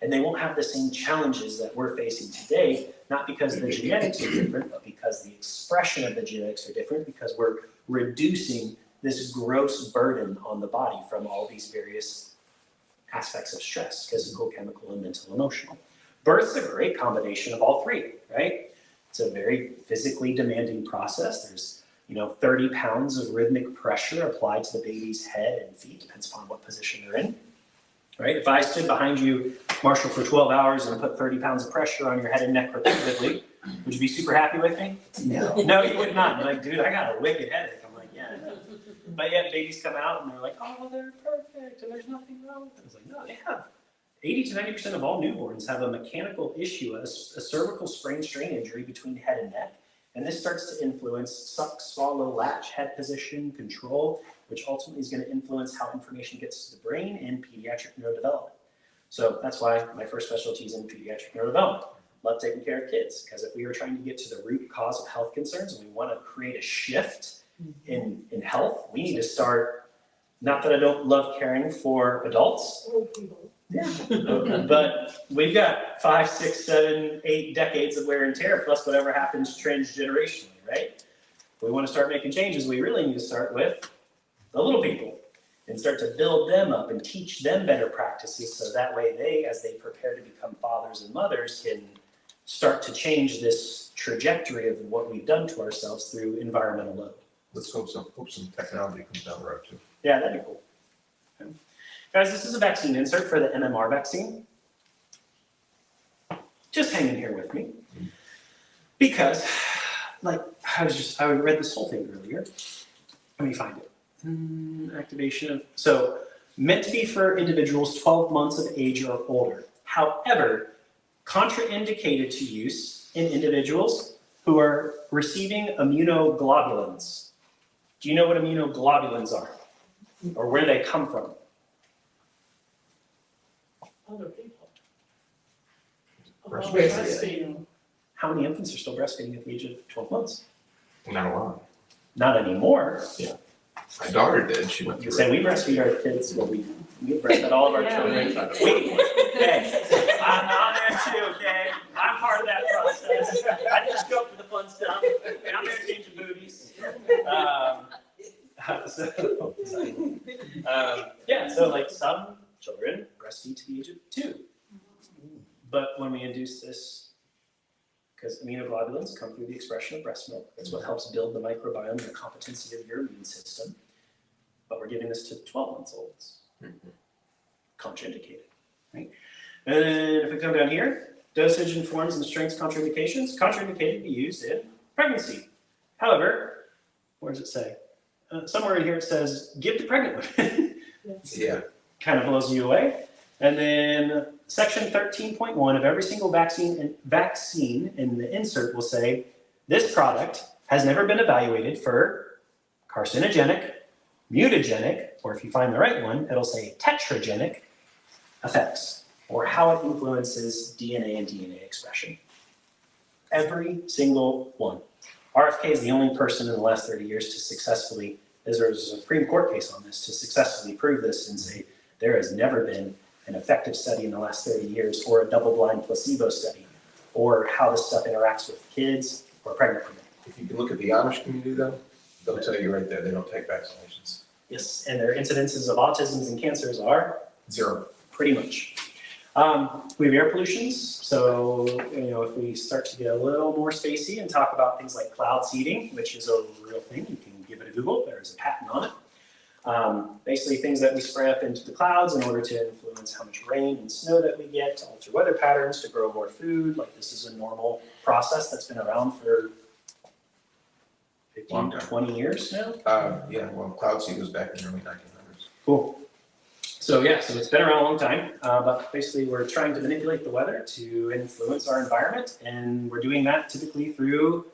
And they won't have the same challenges that we're facing today, not because the genetics are different, but because the expression of the genetics are different, because we're reducing this gross burden on the body from all these various aspects of stress, physical, chemical, and mental, emotional. Birth's a great combination of all three, right? It's a very physically demanding process. There's, 30 pounds of rhythmic pressure applied to the baby's head and feet, depends upon what position they're in, right? If I stood behind you, Marshall, for 12 hours and put 30 pounds of pressure on your head and neck repetitively, would you be super happy with me? No. No, you would not. You're like, dude, I got a wicked headache. I'm like, yeah, I know. But yet babies come out and they're like, oh, they're perfect and there's nothing wrong with them. It's like, no, they have. 80 to 90% of all newborns have a mechanical issue, a cervical sprain strain injury between head and neck. And this starts to influence suck, swallow, latch, head position, control, which ultimately is going to influence how information gets to the brain and pediatric neurodevelopment. So that's why my first specialty is in pediatric neurodevelopment. Love taking care of kids, because if we are trying to get to the root cause of health concerns and we want to create a shift in health, we need to start, not that I don't love caring for adults, yeah, but we've got 5, 6, 7, 8 decades of wear and tear, plus whatever happens transgenerationally, right? If we want to start making changes, we really need to start with the little people and start to build them up and teach them better practices so that way they, as they prepare to become fathers and mothers, can start to change this trajectory of what we've done to ourselves through environmental load. Let's hope some technology comes down the road too. Yeah, that'd be cool. Okay. Guys, this is a vaccine insert for the MMR vaccine. Just hang in here with me. Because, I read this whole thing earlier. Let me find it. Activation of, so meant to be for individuals 12 months of age or older. However, contraindicated to use in individuals who who are receiving immunoglobulins. Do you know what immunoglobulins are? Or where they come from? Other people. Breastfeeding. How many infants are still breastfeeding at the age of 12 months? Not a lot. Not anymore. My daughter did, she went You through say it. we breastfeed our kids, but we breastfeed all of our children. Wait, hey, I'm there too, okay? I'm part of that process. I just go for the fun stuff, and I'm there changing booties. So like some children breastfeed to the age of 2. But when we induce this, because immunoglobulins come through the expression of breast milk, that's what helps build the microbiome, the competency of your immune system. But we're giving this to 12-month-olds. Contraindicated, right? And then if we come down here, dosage and forms and strengths contraindications, contraindicated to be used in pregnancy. However, where does it say? Somewhere in here it says, give to pregnant women. Yeah. Kind of blows you away. And then section 13.1 of every single vaccine in the insert will say, this product has never been evaluated for carcinogenic, mutagenic, or if you find the right one, it'll say tetragenic effects, or how it influences DNA and DNA expression. Every single one. RFK is the only person in the last 30 years to successfully, there was a Supreme Court case on this, to successfully prove this and say there has never been an effective study in the last 30 years, or a double-blind placebo study, or how this stuff interacts with kids or pregnant women. If you can look at the Amish community though, they'll tell you right there, they don't take vaccinations. Yes, and their incidences of autisms and cancers are 0. pretty much. We have air pollutions, so if we start to get a little more spacey and talk about things like cloud seeding, which is a real thing, you can give it a Google, there's a patent on it. Basically things that we spray up into the clouds in order to influence how much rain and snow that we get, to alter weather patterns, to grow more food. Like this is a normal process that's been around for 15, 20 years now. Cloud seed was back in the early 1900s. Cool. So it's been around a long time, but basically we're trying to manipulate the weather to influence our environment, and we're doing that typically through,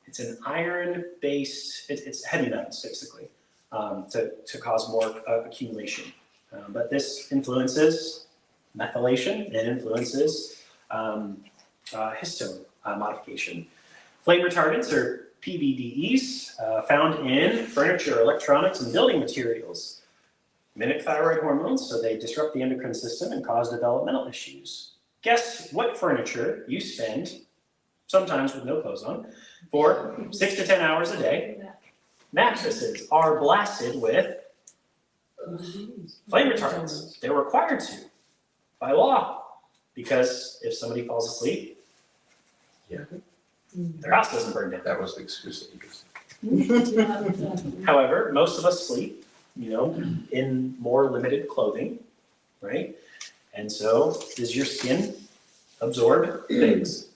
it's an iron-based, it's heavy metals basically, to cause more accumulation. But this influences methylation, and influences histone modification. Flame retardants, or PBDEs, found in furniture, electronics, and building materials. Mimic thyroid hormones, so they disrupt the endocrine system and cause developmental issues. Guess what furniture you spend, sometimes with no clothes on, for 6 to 10 hours a day? Mattresses are blasted with flame retardants. They're required to, by law, because if somebody falls asleep, their house doesn't burn down. That was the excuse that you used. However, most of us sleep, in more limited clothing, right? And so, does your skin absorb things?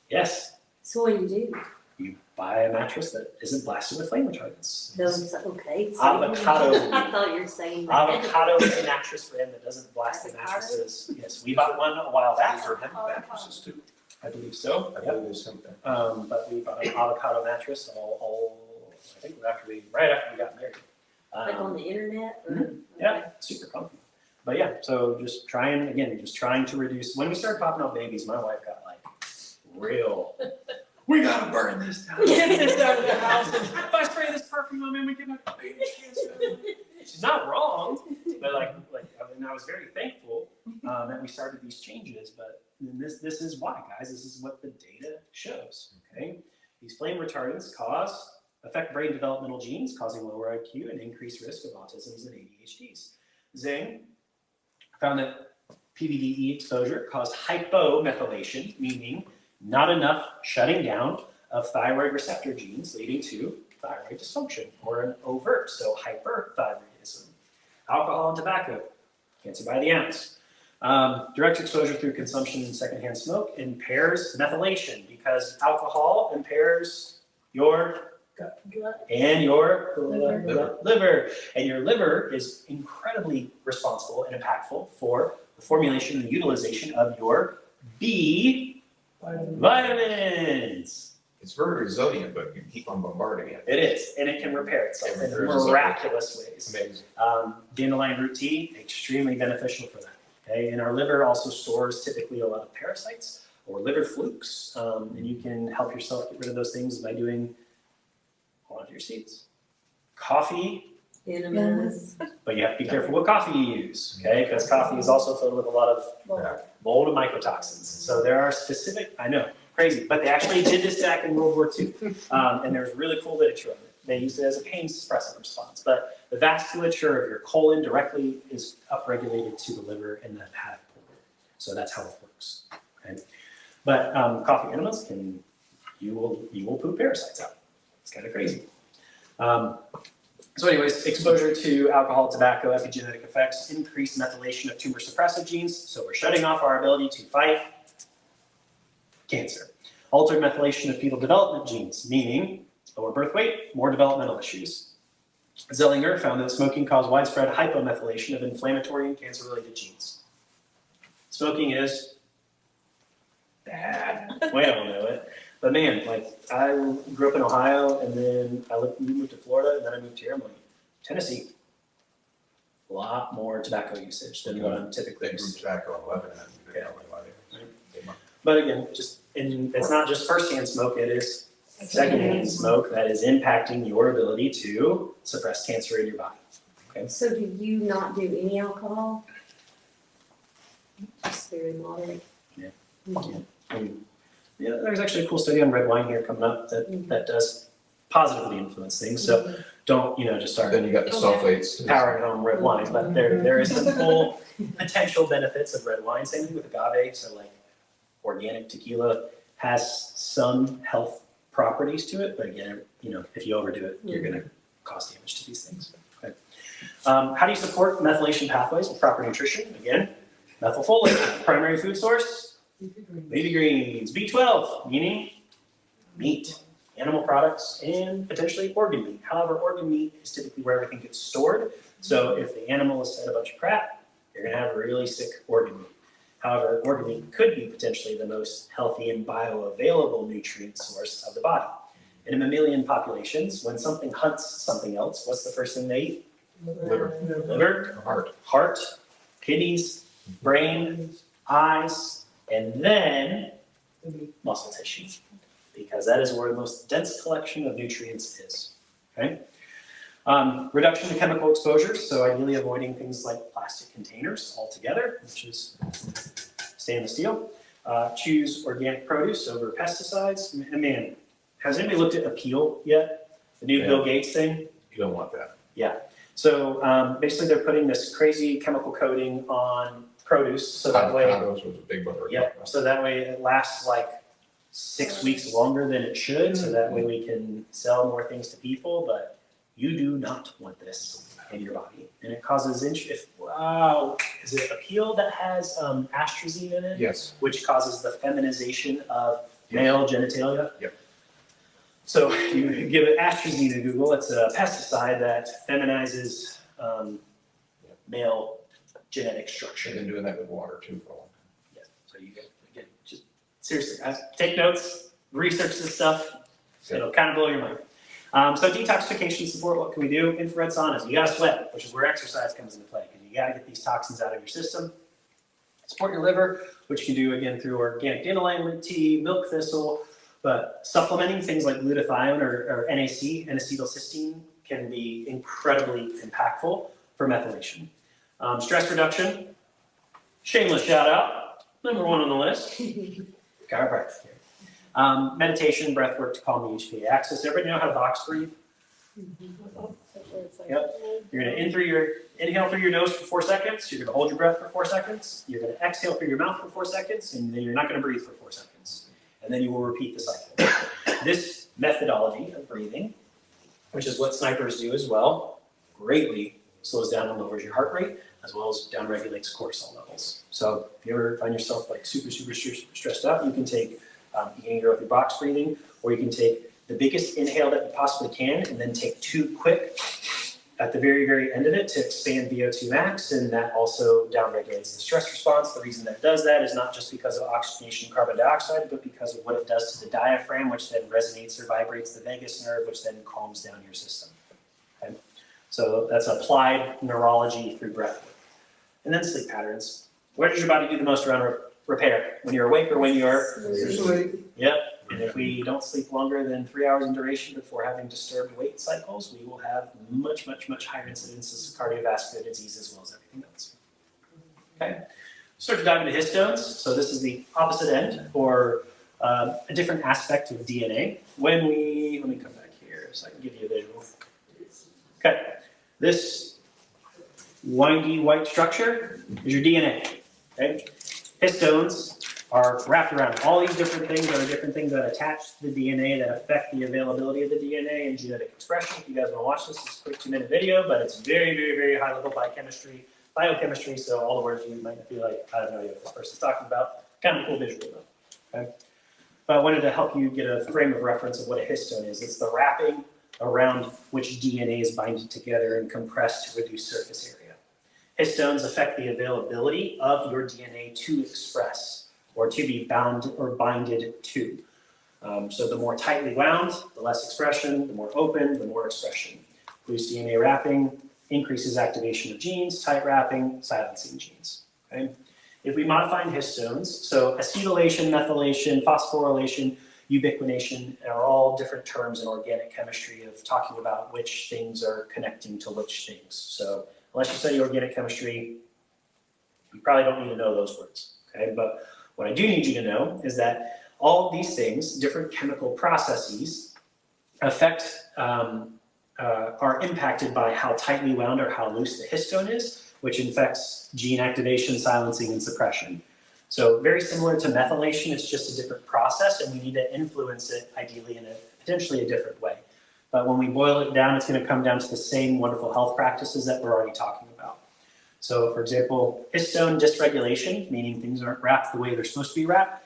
Yes. So what do you do? You buy a mattress that isn't blasted with flame retardants. Those, okay. So Avocado. I thought you were saying that. Avocado is a mattress brand that doesn't blast the mattresses. Yes, we bought one a while back. These are heavy mattresses too. I believe so. I Yep. believe there's something. But we bought an avocado mattress I think right after we got married. Like on the internet? Or, Yeah, super comfy. But so just trying to reduce. When we started popping out babies, my wife got like real. We gotta burn this down. Get this out of the house. If I spray this perfume on me, we get my baby cancer. She's not wrong, but I was very thankful that we started these changes. But this is why, guys. This is what the data shows. Okay, these flame retardants affect brain developmental genes, causing lower IQ and increased risk of autisms and ADHDs. Zhang found that PBDE exposure caused hypomethylation, meaning not enough shutting down of thyroid receptor genes, leading to thyroid dysfunction, or an overt, so hyperthyroidism. Alcohol and tobacco, cancer by the ounce. Direct exposure through consumption and secondhand smoke impairs methylation, because alcohol impairs your and your liver. And your liver is incredibly responsible and impactful for the formulation and utilization of your B Vitamins. It's very resilient, but you keep on bombarding it. It is, and it can repair itself It in repairs itself. miraculous ways. Amazing. Dandelion root tea, extremely beneficial for that. Okay, and our liver also stores typically a lot of parasites or liver flukes, and you can help yourself get rid of those things by doing, hold on to your seats, coffee, Enemas. but you have to be careful what coffee you use, okay, because coffee is also filled with a lot of mold and mycotoxins. So there are specific, I know, crazy, but they actually did this back in World War II, and there's really cool literature on it. They used it as a pain suppressant response, but the vasculature of your colon directly is upregulated to the liver and the hepatic pole. So that's how it works. Okay? But coffee enemas can, you will poop parasites out. It's kind of crazy. So anyways, exposure to alcohol, tobacco, epigenetic effects, increased methylation of tumor suppressive genes. So we're shutting off our ability to fight cancer. Altered methylation of fetal development genes, meaning lower birth weight, more developmental issues. Zellinger found that smoking caused widespread hypomethylation of inflammatory and cancer-related genes. Smoking is bad. We all know it. But man, like I grew up in Ohio, and then we moved to Florida, and then I moved here. I'm like, Tennessee, a lot more tobacco usage than what I'm typically They grew used to. tobacco in Lebanon. Yeah. But again, it's not just firsthand smoke, it is secondhand smoke that is impacting your ability to suppress cancer in your body. Okay. So do you not do any alcohol? Just very moderate. Yeah. Mhm. And, yeah, there's actually a cool study on red wine here coming up that does positively influence things. So don't, just start Then you got the sulfates. powering home red wine, but there is some cool potential benefits of red wine. Same thing with agave. So like organic tequila has some health properties to it, but again, if you overdo it, you're going to cause damage to these things. Okay. How do you support methylation pathways with proper nutrition? Again, methylfolate, primary food source, leafy greens, B12, meaning meat, animal products, and potentially organ meat. However, organ meat is typically where everything gets stored. So if the animal has said a bunch of crap, you're going to have a really sick organ meat. However, organ meat could be potentially the most healthy and bioavailable nutrient source of the body. In mammalian populations, when something hunts something else, what's the first thing they eat? Liver, heart, kidneys, brain, eyes, and then muscle tissue, because that is where the most dense collection of nutrients is. Okay. Reduction to chemical exposures, so ideally avoiding things like plastic containers altogether, which is stainless steel. Choose organic produce over pesticides. And man, has anybody looked at Appeal yet? The new Bill Gates thing? You don't want that. Yeah. So basically they're putting this crazy chemical coating on produce, so that way, Avocados was a big butter. so that way it lasts like 6 weeks longer than it should, so that way we can sell more things to people, but you do not want this in your body. And it causes, is it Appeal that has astrazine in it? Yes. Which causes the feminization of male genitalia? Yep. So you give it astrazine to Google, it's a pesticide that feminizes male genetic structure. They've been doing that with water too for a long time. Yeah. So you again, just seriously, guys, take notes, research this stuff. It'll kind of blow your mind. So detoxification support, what can we do? Infrared saunas. You gotta sweat, which is where exercise comes into play, because you gotta get these toxins out of your system. Support your liver, which you can do again through organic dandelion root tea, milk thistle, but supplementing things like glutathione or NAC, N-acetylcysteine, can be incredibly impactful for methylation. Stress reduction, shameless shout out, number one on the list, chiropractic care. Meditation, breath work to calm the HPA axis. Everybody know how to box breathe? Yep. You're going to inhale through your nose for 4 seconds. You're going to hold your breath for 4 seconds. You're going to exhale through your mouth for 4 seconds, and then you're not going to breathe for 4 seconds. And then you will repeat the cycle. This methodology of breathing, which is what snipers do as well, greatly slows down and lowers your heart rate, as well as downregulates cortisol levels. So if you ever find yourself like super stressed out, you can take, you can either go through box breathing, or you can take the biggest inhale that you possibly can, and then take 2 quick at the very, very end of it to expand VO2 max, and that also downregulates the stress response. The reason that does that is not just because of oxygenation of carbon dioxide, but because of what it does to the diaphragm, which then resonates or vibrates the vagus nerve, which then calms down your system. Okay? So that's applied neurology through breath work. And then sleep patterns. Where does your body do the most around repair? When you're awake or when you're? Yep. And if we don't sleep longer than 3 hours in duration before having disturbed weight cycles, we will have much, much, much higher incidences of cardiovascular disease as well as everything else. Okay. Start to dive into histones. So this is the opposite end, or a different aspect of DNA. Let me come back here so I can give you a visual. Okay. This windy white structure is your DNA. Okay. Histones are wrapped around all these different things. There are different things that attach to the DNA that affect the availability of the DNA and genetic expression. If you guys want to watch this, it's a quick 2-minute video, but it's very, very, very high level biochemistry. So all the words you might be like, I don't know what this person's talking about. Kind of a cool visual though. Okay. But I wanted to help you get a frame of reference of what a histone is. It's the wrapping around which DNA is binded together and compressed to reduce surface area. Histones affect the availability of your DNA to express, or to be bound or binded to. So the more tightly wound, the less expression, the more open, the more expression. Loose DNA wrapping increases activation of genes, tight wrapping, silencing genes. Okay? If we modify histones, so acetylation, methylation, phosphorylation, ubiquination are all different terms in organic chemistry of talking about which things are connecting to which things. So unless you study organic chemistry, you probably don't need to know those words. Okay? But what I do need you to know is that all of these things, different chemical processes, are impacted by how tightly wound or how loose the histone is, which affects gene activation, silencing, and suppression. So very similar to methylation, it's just a different process, and we need to influence it ideally in a potentially a different way. But when we boil it down, it's going to come down to the same wonderful health practices that we're already talking about. So for example, histone dysregulation, meaning things aren't wrapped the way they're supposed to be wrapped.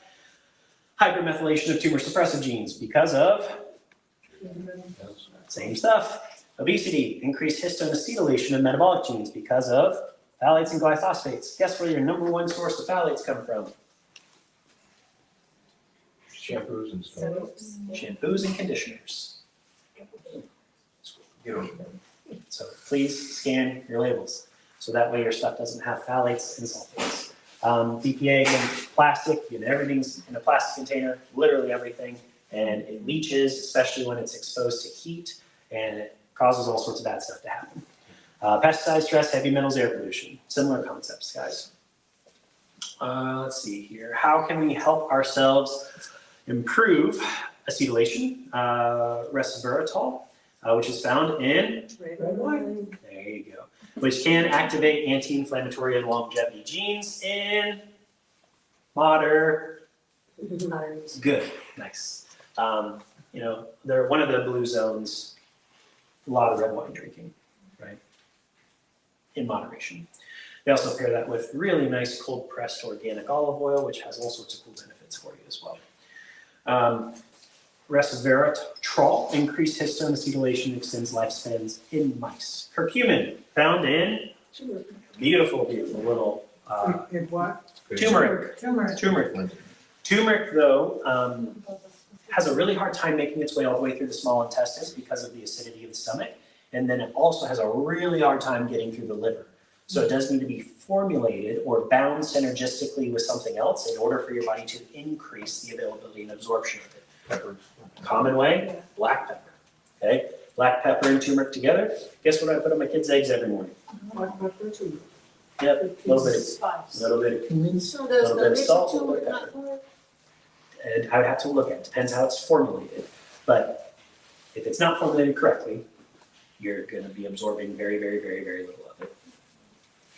Hypermethylation of tumor suppressive genes because of same stuff. Obesity, increased histone acetylation of metabolic genes because of phthalates and glyphosates. Guess where your #1 source of phthalates come from? Shampoos and stuff. Shampoos and conditioners. So please scan your labels. So that way your stuff doesn't have phthalates and sulfates. BPA, again, plastic, everything's in a plastic container, literally everything, and it leaches, especially when it's exposed to heat, and it causes all sorts of bad stuff to happen. Pesticide stress, heavy metals, air pollution, similar concepts, guys. Let's see here. How can we help ourselves improve acetylation? Resveratrol, which is found in red wine. There you go. Which can activate anti-inflammatory and longevity genes in moderate. Good, nice. They're one of the blue zones. A lot of red wine drinking, right? In moderation. They also pair that with really nice cold pressed organic olive oil, which has all sorts of cool benefits for you as well. Resveratrol, increased histone acetylation, extends lifespans in mice. Curcumin, found in beautiful, beautiful little turmeric. Turmeric, though, has a really hard time making its way all the way through the small intestines because of the acidity of the stomach, and then it also has a really hard time getting through the liver. So it does need to be formulated or bound synergistically with something else in order for your body to increase the availability and absorption of it. Peppers. Common way, black pepper. Okay, black pepper and turmeric together. Guess what I put on my kids' eggs every morning? Yep, a little bit of cumin, So a does little the bit of mixed salt, a little turmeric bit of not pepper. work? And I would have to look at it. Depends how it's formulated. But if it's not formulated correctly, you're going to be absorbing very, very, very, very little of it.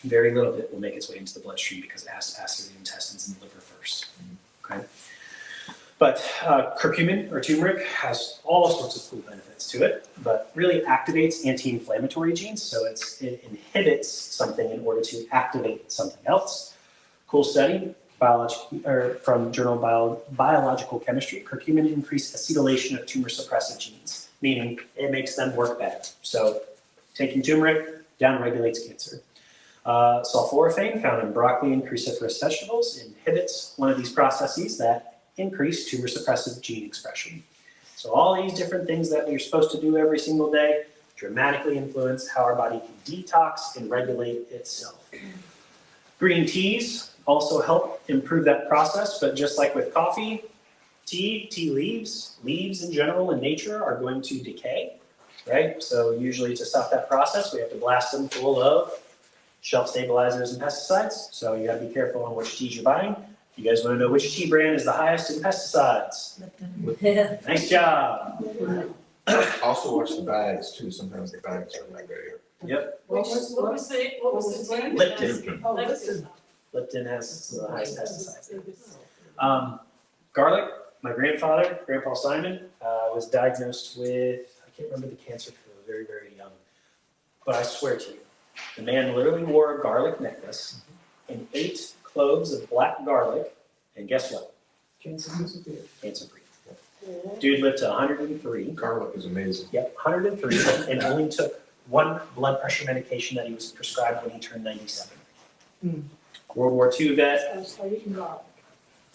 Very little of it will make its way into the bloodstream because it has to pass through the intestines and the liver first. Okay. But curcumin or turmeric has all sorts of cool benefits to it, but really activates anti-inflammatory genes. So it inhibits something in order to activate something else. Cool study from Journal of Biological Chemistry. Curcumin increased acetylation of tumor suppressive genes, meaning it makes them work better. So Taking turmeric down-regulates cancer. Sulforaphane, found in broccoli and cruciferous vegetables, inhibits one of these processes that increase tumor suppressive gene expression. So all these different things that we're supposed to do every single day dramatically influence how our body can detox and regulate itself. Green teas also help improve that process, but just like with coffee, tea leaves in general in nature are going to decay, right? So usually to stop that process, we have to blast them full of shelf stabilizers and pesticides. So you gotta be careful on which teas you're buying. You guys wanna know which tea brand is the highest in pesticides? Nice job. Also watch the bags too, sometimes the bags are not good. Yep, What was the brand? Lipton. Oh, Lipton. Lipton has the highest pesticides. Garlic, my grandfather, Grandpa Simon, was diagnosed with, I can't remember the cancer because I was very, very young, but I swear to you, the man literally wore a garlic necklace and 8 cloves of black garlic, and guess what? Cancer-free. Dude lived to 103. Garlic is amazing. Yep, 103, and only took 1 blood pressure medication that he was prescribed when he turned 97. World War II vet, I started eating garlic.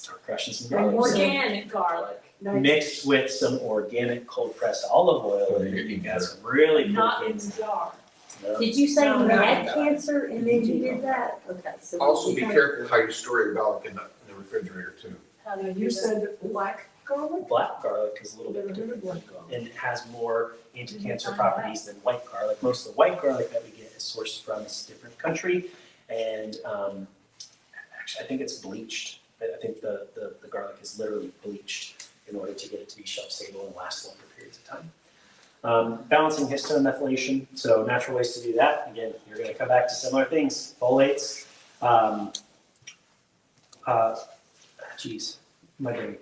start crushing some garlic. Organic garlic. Mixed with some organic cold pressed olive oil, and you got some really cool Not in things. the jar. No. Did you say No, you no, had no. cancer and then you did that? Okay, so. Also be careful how you store your garlic in the refrigerator too. How do Now, you do you that? said black garlic? Black garlic is a little bit different, and it has more anti-cancer properties than white garlic. Most of the white garlic that we get is sourced from a different country, and actually, I think it's bleached. I think the garlic is literally bleached in order to get it to be shelf stable and last longer periods of time. Balancing histone methylation, so natural ways to do that. Again, you're going to come back to similar things. Folates, my brain.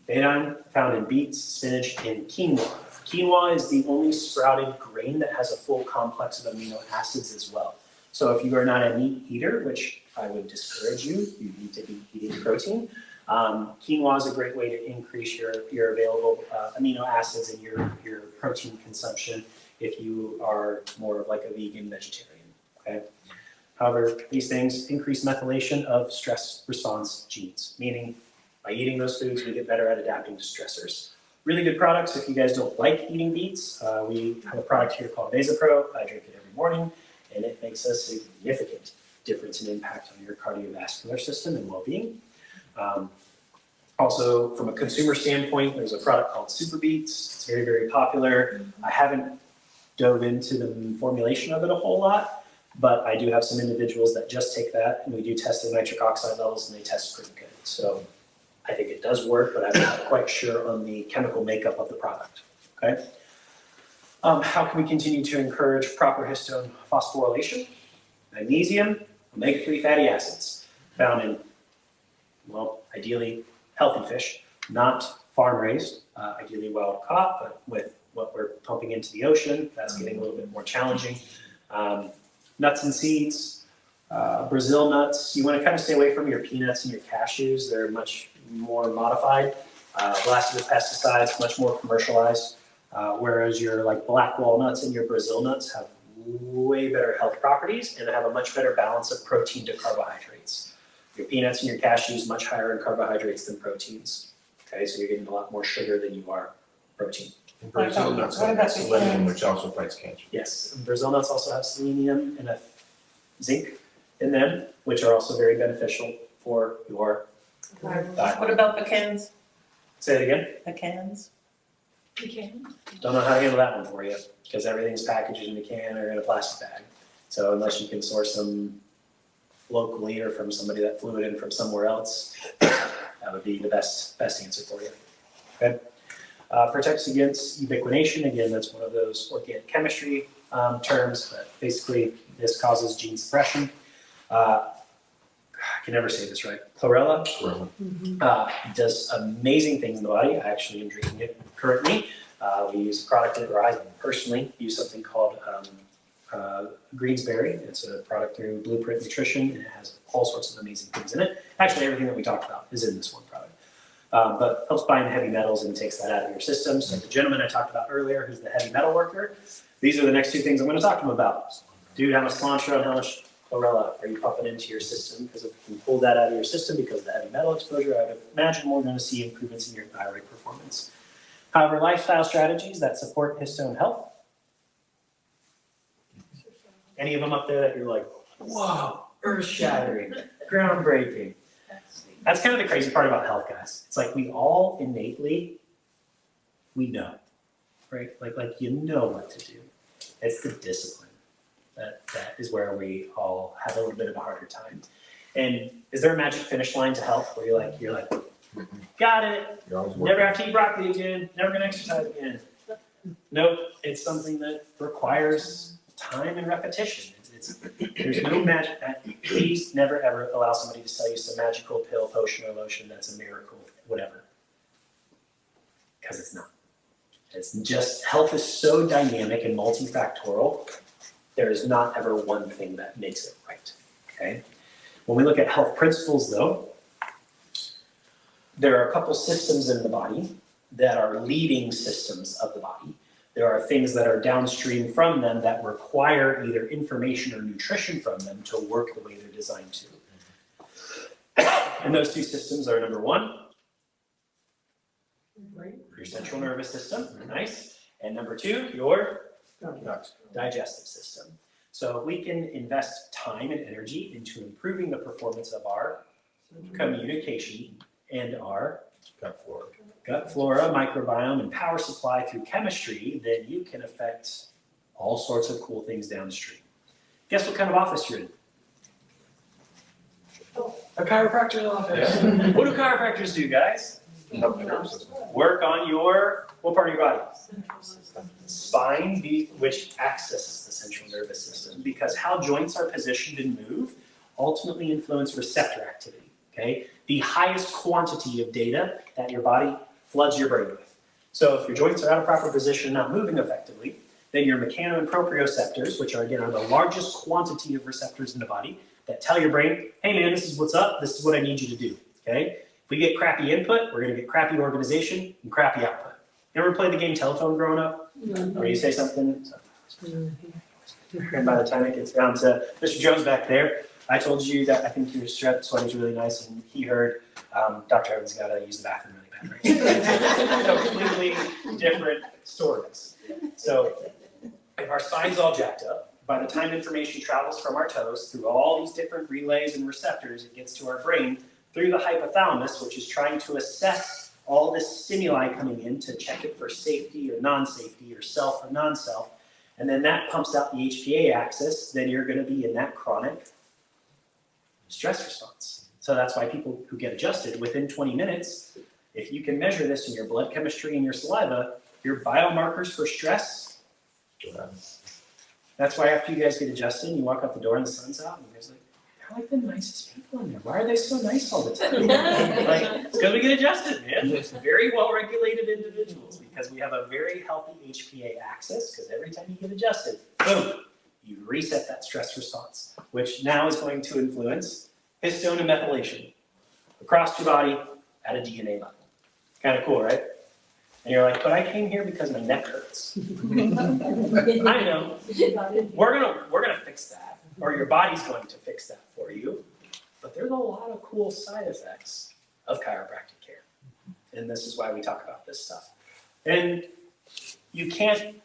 Betaine, found in beets, spinach, and quinoa. Quinoa is the only sprouted grain that has a full complex of amino acids as well. So if you are not a meat eater, which I would discourage you, you need to be eating protein. Quinoa is a great way to increase your available amino acids and your protein consumption if you are more of like a vegan vegetarian, okay? However, these things increase methylation of stress response genes, meaning by eating those foods, we get better at adapting to stressors. Really good products if you guys don't like eating beets. We have a product here called Vasapro. I drink it every morning, and it makes a significant difference in impact on your cardiovascular system and well-being. Also, from a consumer standpoint, there's a product called Super Beets. It's very, very popular. I haven't dove into the formulation of it a whole lot, but I do have some individuals that just take that, and we do test the nitric oxide levels, and they test pretty good. So I think it does work, but I'm not quite sure on the chemical makeup of the product, okay? How can we continue to encourage proper histone phosphorylation? Magnesium, omega-3 fatty acids, found in, well, ideally healthy fish, not farm-raised, ideally wild-caught, but with what we're pumping into the ocean, that's getting a little bit more challenging. Nuts and seeds, Brazil nuts, you want to kind of stay away from your peanuts and your cashews. They're much more modified, blasted with pesticides, much more commercialized, whereas your like black walnuts and your Brazil nuts have way better health properties and have a much better balance of protein to carbohydrates. Your peanuts and your cashews much higher in carbohydrates than proteins. Okay, so you're getting a lot more sugar than you are protein. And Brazil nuts have selenium, which also fights cancer. Yes, and Brazil nuts also have selenium and a zinc in them, which are also very beneficial for your diet. What about pecans? Say it again. Pecans? You can. Don't know how to handle that one for you because everything's packaged in a can or in a plastic bag. So unless you can source them locally or from somebody that flew it in from somewhere else, that would be the best answer for you. Okay. Protects against ubiquination. Again, that's one of those organic chemistry terms, but basically this causes gene suppression. I can never say this right. Chlorella does amazing things in the body. I actually am drinking it currently. We use a product, or I personally use something called Greensberry. It's a product through Blueprint Nutrition, and it has all sorts of amazing things in it. Actually, everything that we talked about is in this one product. But helps bind heavy metals and takes that out of your system. So the gentleman I talked about earlier, who's the heavy metal worker, These are the next two things I'm going to talk to them about. Dude, how much cilantro and how much chlorella are you pumping into your system? Because if you pull that out of your system because of the heavy metal exposure, I would imagine we're going to see improvements in your thyroid performance. However, lifestyle strategies that support histone health. Any of them up there that you're like, whoa, earth-shattering, groundbreaking? That's kind of the crazy part about health, guys. It's like we all innately, we know, right? Like you know what to do. It's the discipline that is where we all have a little bit of a harder time. And is there a magic finish line to health where you're like, got it, never have to eat broccoli again, never gonna exercise again? Nope, it's something that requires time and repetition. There's no magic. Please never ever allow somebody to sell you some magical pill, potion, or lotion that's a miracle, whatever. Because it's not. It's just, health is so dynamic and multifactorial, there is not ever one thing that makes it right, okay? When we look at health principles though, there are a couple systems in the body that are leading systems of the body. There are things that are downstream from them that require either information or nutrition from them to work the way they're designed to. And those two systems are number one, your central nervous system, nice. And number two, your digestive system. So if we can invest time and energy into improving the performance of our communication and our gut flora, microbiome, and power supply through chemistry, then you can affect all sorts of cool things downstream. Guess what kind of office you're in? A chiropractor's office. Yeah. What do chiropractors do, guys? Work on your, what part of your body? Spine, which accesses the central nervous system, because how joints are positioned and move ultimately influence receptor activity, okay? The highest quantity of data that your body floods your brain with. So if your joints are out of proper position, not moving effectively, then your mechano and proprioceptors, which are again are the largest quantity of receptors in the body, that tell your brain, hey man, this is what's up, this is what I need you to do, okay? If we get crappy input, we're gonna get crappy organization and crappy output. You ever play the game telephone growing up? Or you say something, and by the time it gets down to Mr. Jones back there, I told you that I think your sweater's really nice, and he heard, Dr. Evans got to use the bathroom really bad, right? Completely different stories. So if our spine's all jacked up, by the time information travels from our toes through all these different relays and receptors, it gets to our brain through the hypothalamus, which is trying to assess all this stimuli coming in to check it for safety or non-safety or self or non-self. And then that pumps out the HPA axis, then you're going to be in that chronic stress response. So that's why people who get adjusted within 20 minutes, if you can measure this in your blood chemistry and your saliva, your biomarkers for stress, that's why after you guys get adjusted and you walk out the door and the sun's out, and you guys are like, they're like the nicest people in there. Why are they so nice all the time? Like, it's because we get adjusted, man. It's very well-regulated individuals because we have a very healthy HPA axis, because every time you get adjusted, boom, you reset that stress response, which now is going to influence histone and methylation across your body at a DNA level. Kind of cool, right? And you're like, but I came here because my neck hurts. I know. We're gonna fix that, or your body's going to fix that for you. But there's a lot of cool side effects of chiropractic care. And this is why we talk about this stuff. And you can't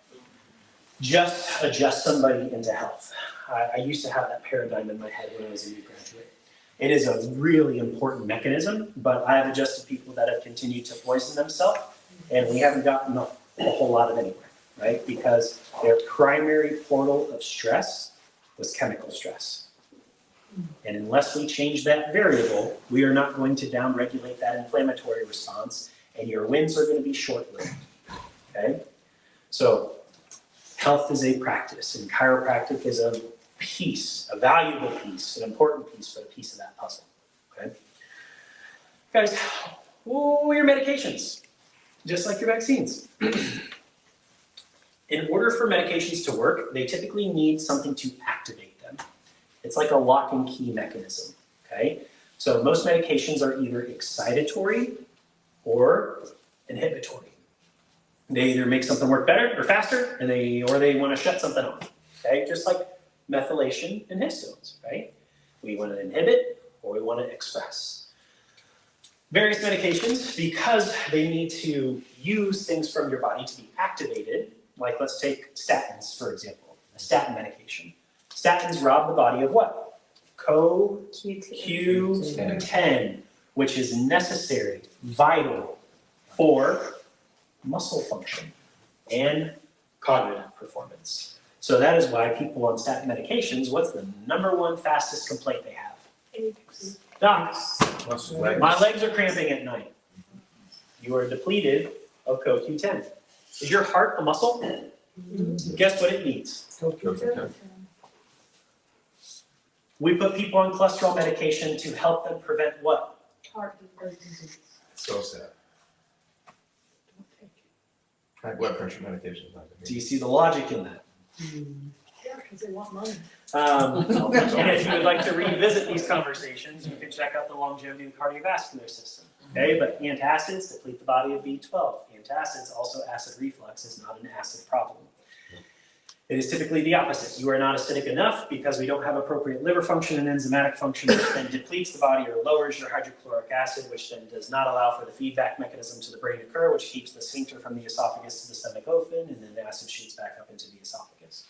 just adjust somebody into health. I used to have that paradigm in my head when I was a new graduate. It is a really important mechanism, but I have adjusted people that have continued to poison themselves, and we haven't gotten a whole lot of anywhere, right? Because their primary portal of stress was chemical stress. And unless we change that variable, we are not going to downregulate that inflammatory response, and your wins are going to be short-lived, okay? So health is a practice, and chiropractic is a piece, a valuable piece, an important piece, but a piece of that puzzle, okay? Guys, your medications, just like your vaccines. In order for medications to work, they typically need something to activate them. It's like a lock and key mechanism, okay? So most medications are either excitatory or inhibitory. They either make something work better or faster, or they want to shut something off. Okay, just like methylation and histones, right? We want to inhibit or we want to express. Various medications, because they need to use things from your body to be activated, like let's take statins, for example, a statin medication. Statins rob the body of what? CoQ10, which is necessary, vital for muscle function and cognitive performance. So that is why people on statin medications, what's the #1 fastest complaint they have? Doc, my legs are cramping at night. You are depleted of CoQ10. Is your heart a muscle? Guess what it needs? We put people on cholesterol medication to help them prevent what? Heart disease. So sad. High blood pressure medications. Do you see the logic in that? Yeah, because they want money. And if you would like to revisit these conversations, you can check out the longevity of the cardiovascular system. Okay, but antacids deplete the body of B12. Antacids, also acid reflux, is not an acid problem. It is typically the opposite. You are not acidic enough because we don't have appropriate liver function and enzymatic function, which then depletes the body or lowers your hydrochloric acid, which then does not allow for the feedback mechanism to the brain to occur, which keeps the sphincter from the esophagus to the stomach open, and then the acid shoots back up into the esophagus.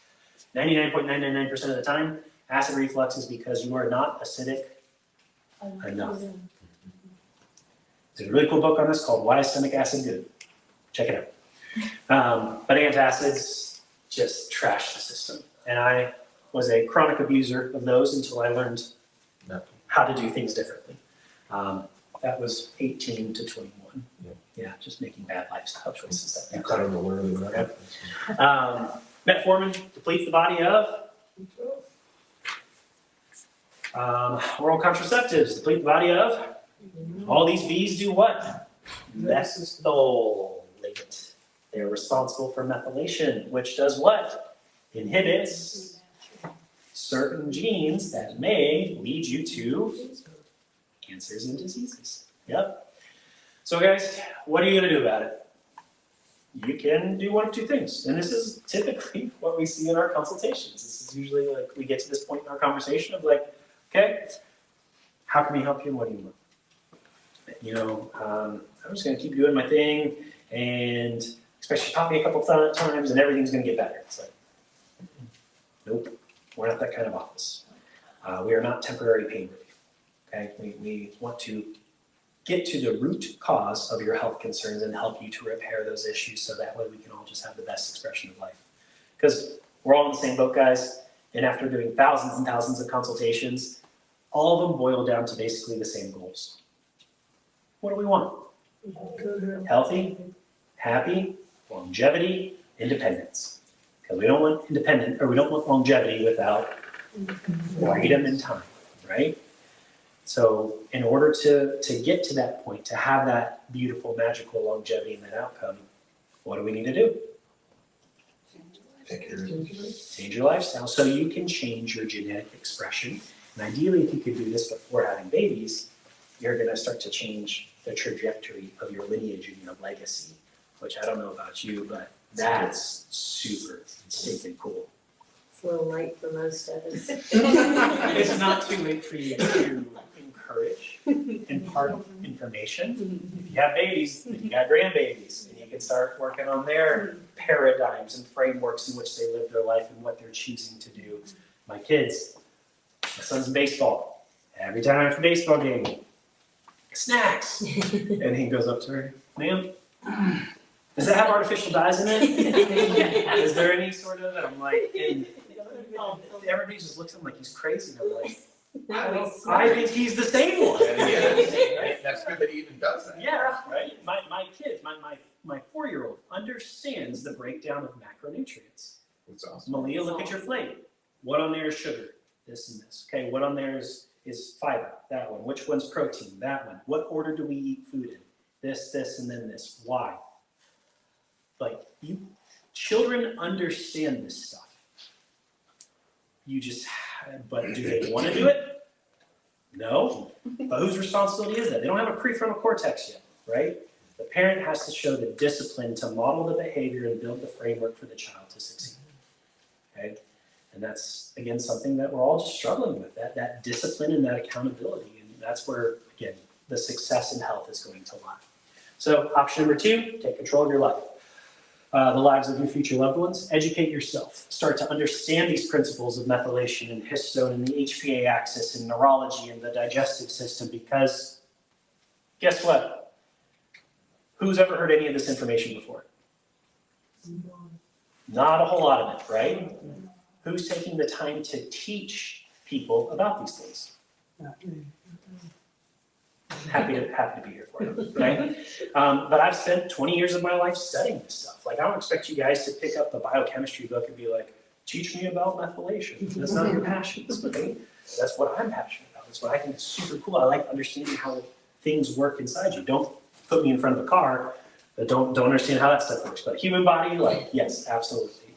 99.999% of the time, acid reflux is because you are not acidic enough. There's a really cool book on this called Why is Stomach Acid Good? Check it out. But antacids just trash the system. And I was a chronic abuser of those until I learned how to do things differently. That was 18 to 21. Yeah, just making bad lifestyle choices. You cut them away. Metformin depletes the body of oral contraceptives, deplete the body of all these B's do what? Methylate. They're responsible for methylation, which does what? Inhibits certain genes that may lead you to cancers and diseases. Yep. So guys, what are you gonna do about it? You can do one of two things. And this is typically what we see in our consultations. This is usually like we get to this point in our conversation of like, okay, how can we help you and what do you want? You know, I'm just gonna keep doing my thing and especially pop me a couple times and everything's gonna get better. It's like, nope, we're not that kind of office. We are not temporary pain relief, okay? We want to get to the root cause of your health concerns and help you to repair those issues so that way we can all just have the best expression of life. Because we're all in the same boat, guys, and after doing thousands and thousands of consultations, all of them boil down to basically the same goals. What do we want? Healthy, happy, longevity, independence. Because we don't want we don't want longevity without freedom and time, right? So in order to get to that point, to have that beautiful, magical longevity and that outcome, what do we need to do? Change your lifestyle so you can change your genetic expression. And ideally, if you could do this before having babies, you're gonna start to change the trajectory of your lineage and your legacy, which I don't know about you, but that's super stinking cool. It's a little late for most of us. It's not too late for you to encourage, impart information. If you have babies, then you got grandbabies, and you can start working on their paradigms and frameworks in which they live their life and what they're choosing to do. My kids, my son's in baseball. Every time after baseball game, snacks. And he goes up to her, ma'am, does that have artificial dyes in it? Is there any sort of, and I'm like, and everybody just looks at him like he's crazy. And I'm like, I think he's the same one. Right? That's good that he even does that. Yeah, right. My kid, my 4-year-old understands the breakdown of macronutrients. That's awesome. Malia, look at your plate. What on there is sugar? This and this. Okay, what on there is fiber? That one. Which one's protein? That one. What order do we eat food in? This, and then this. Why? Like, children understand this stuff. But do they want to do it? No. But whose responsibility is that? They don't have a prefrontal cortex yet, right? The parent has to show the discipline to model the behavior and build the framework for the child to succeed. Okay? And that's, again, something that we're all just struggling with, that discipline and that accountability. And that's where, again, the success in health is going to lie. So option number 2, take control of your life. The lives of your future loved ones. Educate yourself. Start to understand these principles of methylation and histone and the HPA axis and neurology and the digestive system, because guess what? Who's ever heard any of this information before? Not a whole lot of it, right? Who's taking the time to teach people about these things? Happy to be here for you, right? But I've spent 20 years of my life studying this stuff. Like, I don't expect you guys to pick up the biochemistry book and be like, teach me about methylation. That's not your passion, right? That's what I'm passionate about. That's what I think is super cool. I like understanding how things work inside you. Don't put me in front of a car that don't understand how that stuff works. But human body, like, yes, absolutely.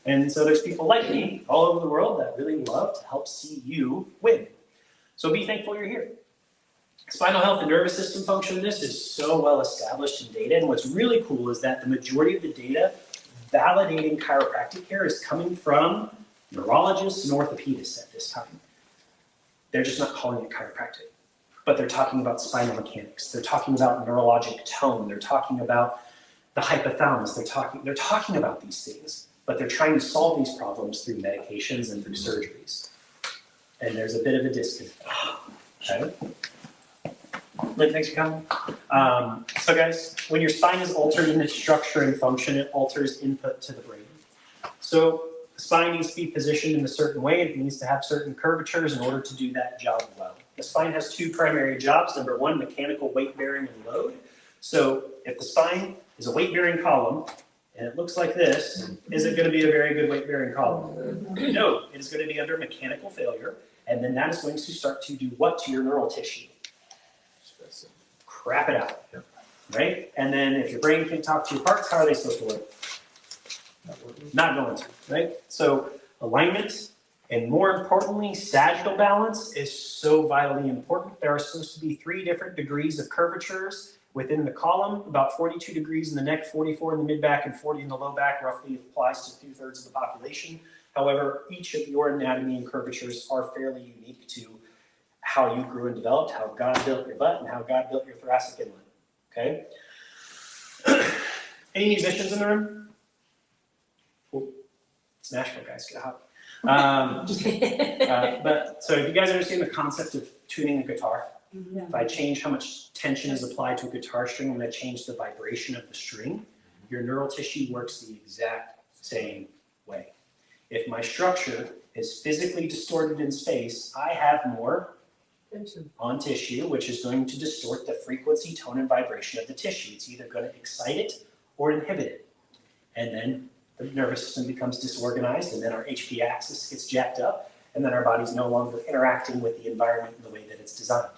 And so there's people like me all over the world that really love to help see you win. So be thankful you're here. Spinal health and nervous system function, this is so well established in data, and what's really cool is that the majority of the data validating chiropractic care is coming from neurologists and orthopedists at this time. They're just not calling it chiropractic, but they're talking about spinal mechanics. They're talking about neurologic tone. They're talking about the hypothalamus. They're talking about these things, but they're trying to solve these problems through medications and through surgeries. And there's a bit of a disconnect. Okay? Lynn, thanks for coming. So guys, when your spine is altered in its structure and function, it alters input to the brain. So the spine needs to be positioned in a certain way. It needs to have certain curvatures in order to do that job well. The spine has 2 primary jobs. Number 1, mechanical weight bearing and load. So if the spine is a weight bearing column and it looks like this, is it going to be a very good weight bearing column? No, it is going to be under mechanical failure. And then that is going to start to do what to your neural tissue? Crap it out, right? And then if your brain can talk to your parts, how are they supposed to work? Not going to, right? So alignment, and more importantly, sagittal balance is so vitally important. There are supposed to be 3 different degrees of curvatures within the column, about 42 degrees in the neck, 44 in the mid-back, and 40 in the low back, roughly applies to 2/3 of the population. However, each of your anatomy and curvatures are fairly unique to how you grew and developed, how God built your butt, and how God built your thoracic inlet, okay? Any musicians in the room? Cool. It's Nashville, guys, get hot. But so if you guys understand the concept of tuning a guitar, if I change how much tension is applied to a guitar string, I'm going to change the vibration of the string. Your neural tissue works the exact same way. If my structure is physically distorted in space, I have more on tissue, which is going to distort the frequency, tone, and vibration of the tissue. It's either going to excite it or inhibit it. And then the nervous system becomes disorganized, and then our HP axis gets jacked up, and then our body's no longer interacting with the environment in the way that it's designed.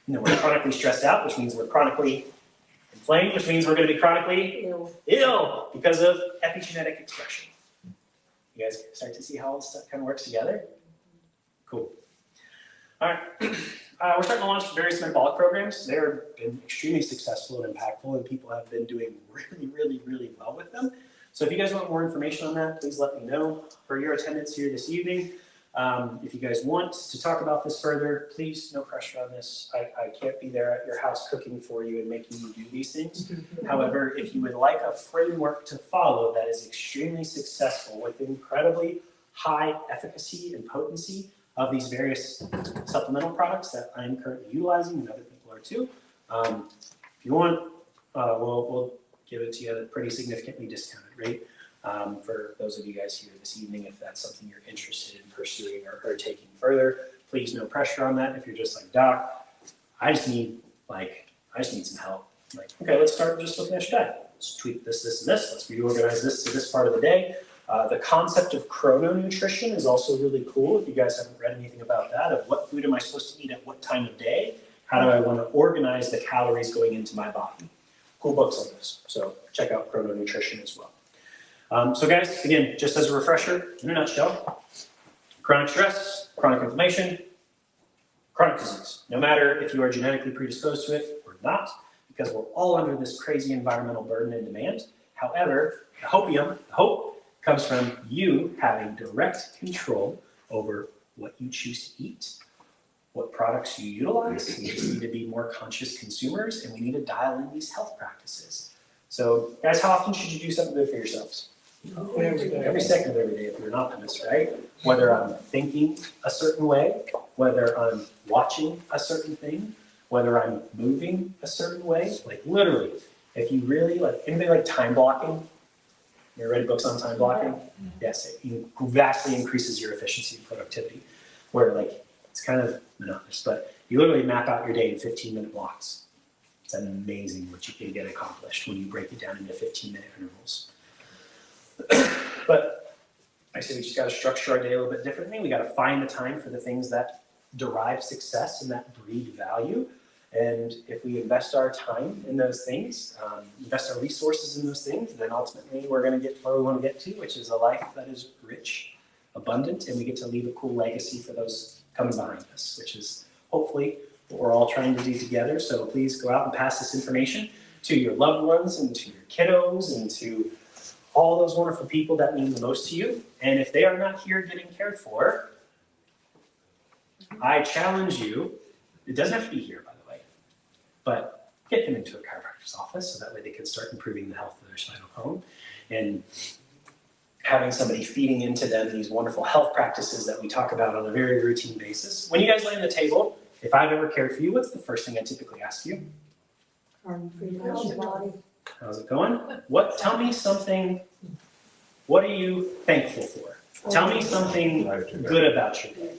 And then we're chronically stressed out, which means we're chronically inflamed, which means we're going to be chronically ill because of epigenetic expression. You guys start to see how all this stuff kind of works together? Cool. All right. We're starting to launch various metabolic programs. They've been extremely successful and impactful, and people have been doing really, really, really well with them. So if you guys want more information on that, please let me know. For your attendance here this evening, if you guys want to talk about this further, please, no pressure on this. I can't be there at your house cooking for you and making you do these things. However, if you would like a framework to follow that is extremely successful with incredibly high efficacy and potency of these various supplemental products that I'm currently utilizing and other people are too. If you want, we'll give it to you at a pretty significantly discounted rate for those of you guys here this evening. If that's something you're interested in pursuing or taking further, please no pressure on that. If you're just like, Doc, I just need some help. Like, okay, let's start just looking at your diet. Let's tweak this, this, and this. Let's reorganize this to this part of the day. The concept of chrononutrition is also really cool. If you guys haven't read anything about that, of what food am I supposed to eat at what time of day? How do I want to organize the calories going into my body? Cool books like this. So check out chrononutrition as well. So guys, again, just as a refresher, in a nutshell, chronic stress, chronic inflammation, chronic disease. No matter if you are genetically predisposed to it or not, because we're all under this crazy environmental burden and demand. However, the hope comes from you having direct control over what you choose to eat, what products you utilize. We just need to be more conscious consumers, and we need to dial in these health practices. So guys, how often should you do something good for yourselves? Every second of every day if you're an optimist, right? Whether I'm thinking a certain way, whether I'm watching a certain thing, whether I'm moving a certain way, like literally, if you really like, anybody like time blocking? You ever read books on time blocking? Yes, it vastly increases your efficiency and productivity. Where like, it's kind of monotonous, but you literally map out your day in 15-minute blocks. It's amazing what you can get accomplished when you break it down into 15-minute intervals. But I say we just got to structure our day a little bit differently. We got to find the time for the things that derive success and that breed value. And if we invest our time in those things, invest our resources in those things, then ultimately we're going to get where we want to get to, which is a life that is rich, abundant, and we get to leave a cool legacy for those coming behind us, which is hopefully what we're all trying to do together. So please go out and pass this information to your loved ones and to your kiddos and to all those wonderful people that mean the most to you. And if they are not here getting cared for, I challenge you, it doesn't have to be here, by the way, but get them into a chiropractor's office so that way they can start improving the health of their spinal column. And having somebody feeding into them these wonderful health practices that we talk about on a very routine basis. When you guys lay on the table, if I've ever cared for you, what's the first thing I typically ask you? How's it going? Tell me something, what are you thankful for? Tell me something good about your day.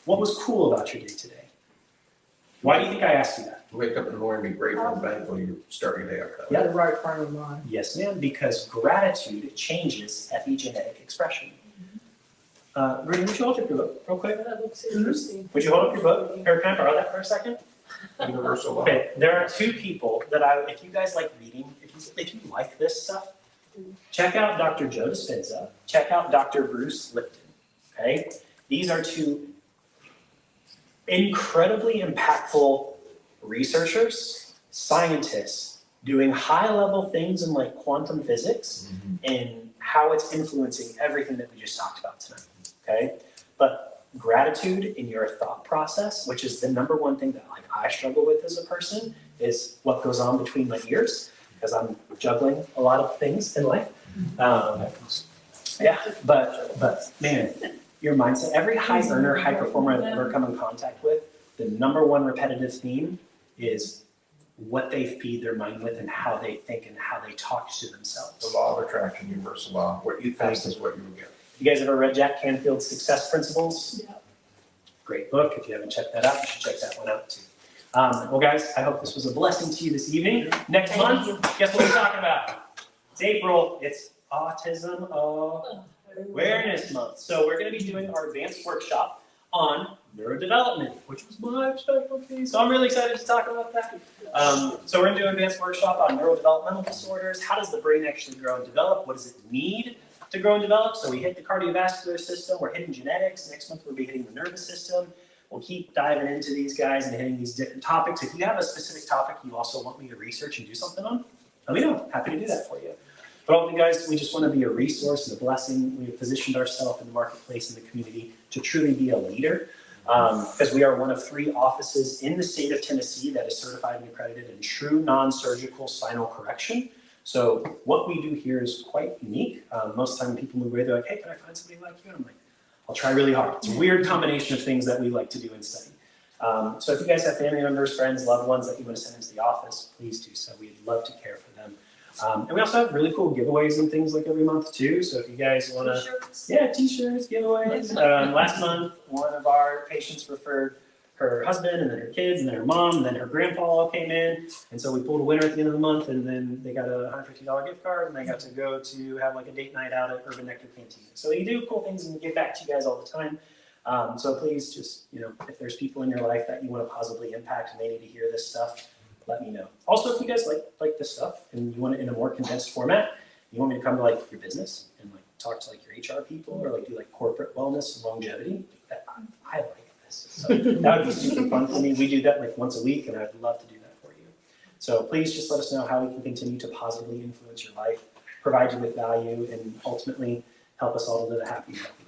What was cool about your day today? Why do you think I asked you that? Wake up in the morning, be grateful and thankful you start your day out that way. Yep. The right frame of mind. Yes, ma'am, because gratitude changes epigenetic expression. Brittany, would you hold up your book real quick? That looks interesting. Would you hold up your book? Here, can I borrow that for a second? Universal law. Okay, there are two people that if you guys like reading, if you like this stuff, check out Dr. Joe Dispenza, check out Dr. Bruce Lipton, okay? These are two incredibly impactful researchers, scientists, doing high-level things in like quantum physics and how it's influencing everything that we just talked about tonight, okay? But gratitude in your thought process, which is the number one thing that like I struggle with as a person, is what goes on between my ears, because I'm juggling a lot of things in life. Yeah, but man, your mindset, every high earner, high performer I've ever come in contact with, the number one repetitive theme is what they feed their mind with and how they think and how they talk to themselves. The law of attraction, universal law. What you think is what you will get. You guys ever read Jack Canfield's Success Principles? Yeah. Great book. If you haven't checked that out, you should check that one out too. Well, guys, I hope this was a blessing to you this evening. Next month, guess what we're talking about? It's April. It's Autism Awareness Month. So we're going to be doing our advanced workshop on neurodevelopment, which was my specialty. So I'm really excited to talk about that. So we're going to do an advanced workshop on neurodevelopmental disorders. How does the brain actually grow and develop? What does it need to grow and develop? So we hit the cardiovascular system. We're hitting genetics. Next month we'll be hitting the nervous system. We'll keep diving into these guys and hitting these different topics. If you have a specific topic you also want me to research and do something on, let me know. Happy to do that for you. But all of you guys, we just want to be a resource and a blessing. We've positioned ourselves in the marketplace and the community to truly be a leader, because we are one of 3 offices in the state of Tennessee that is certified and accredited in true non-surgical spinal correction. So what we do here is quite unique. Most of the time people move away, they're like, hey, can I find somebody like you? And I'm like, I'll try really hard. It's a weird combination of things that we like to do and study. So if you guys have family members, friends, loved ones that you want to send into the office, please do so. We'd love to care for them. And we also have really cool giveaways and things like every month too. So if you guys want to, t-shirts, giveaways. Last month, one of our patients referred her husband and then her kids and then her mom and then her grandpa all came in. And so we pulled a winner at the end of the month, and then they got a $150 gift card and they got to go to have like a date night out at Urban Nectar Canteen. So you do cool things and give back to you guys all the time. So please just, if there's people in your life that you want to positively impact and they need to hear this stuff, let me know. Also, if you guys like this stuff and you want it in a more condensed format, you want me to come to like your business and like talk to like your HR people or like do like corporate wellness and longevity, I like this. So that would be super fun for me. We do that like once a week and I'd love to do that for you. So please just let us know how we can continue to positively influence your life, provide you with value, and ultimately help us all to live a happy and healthy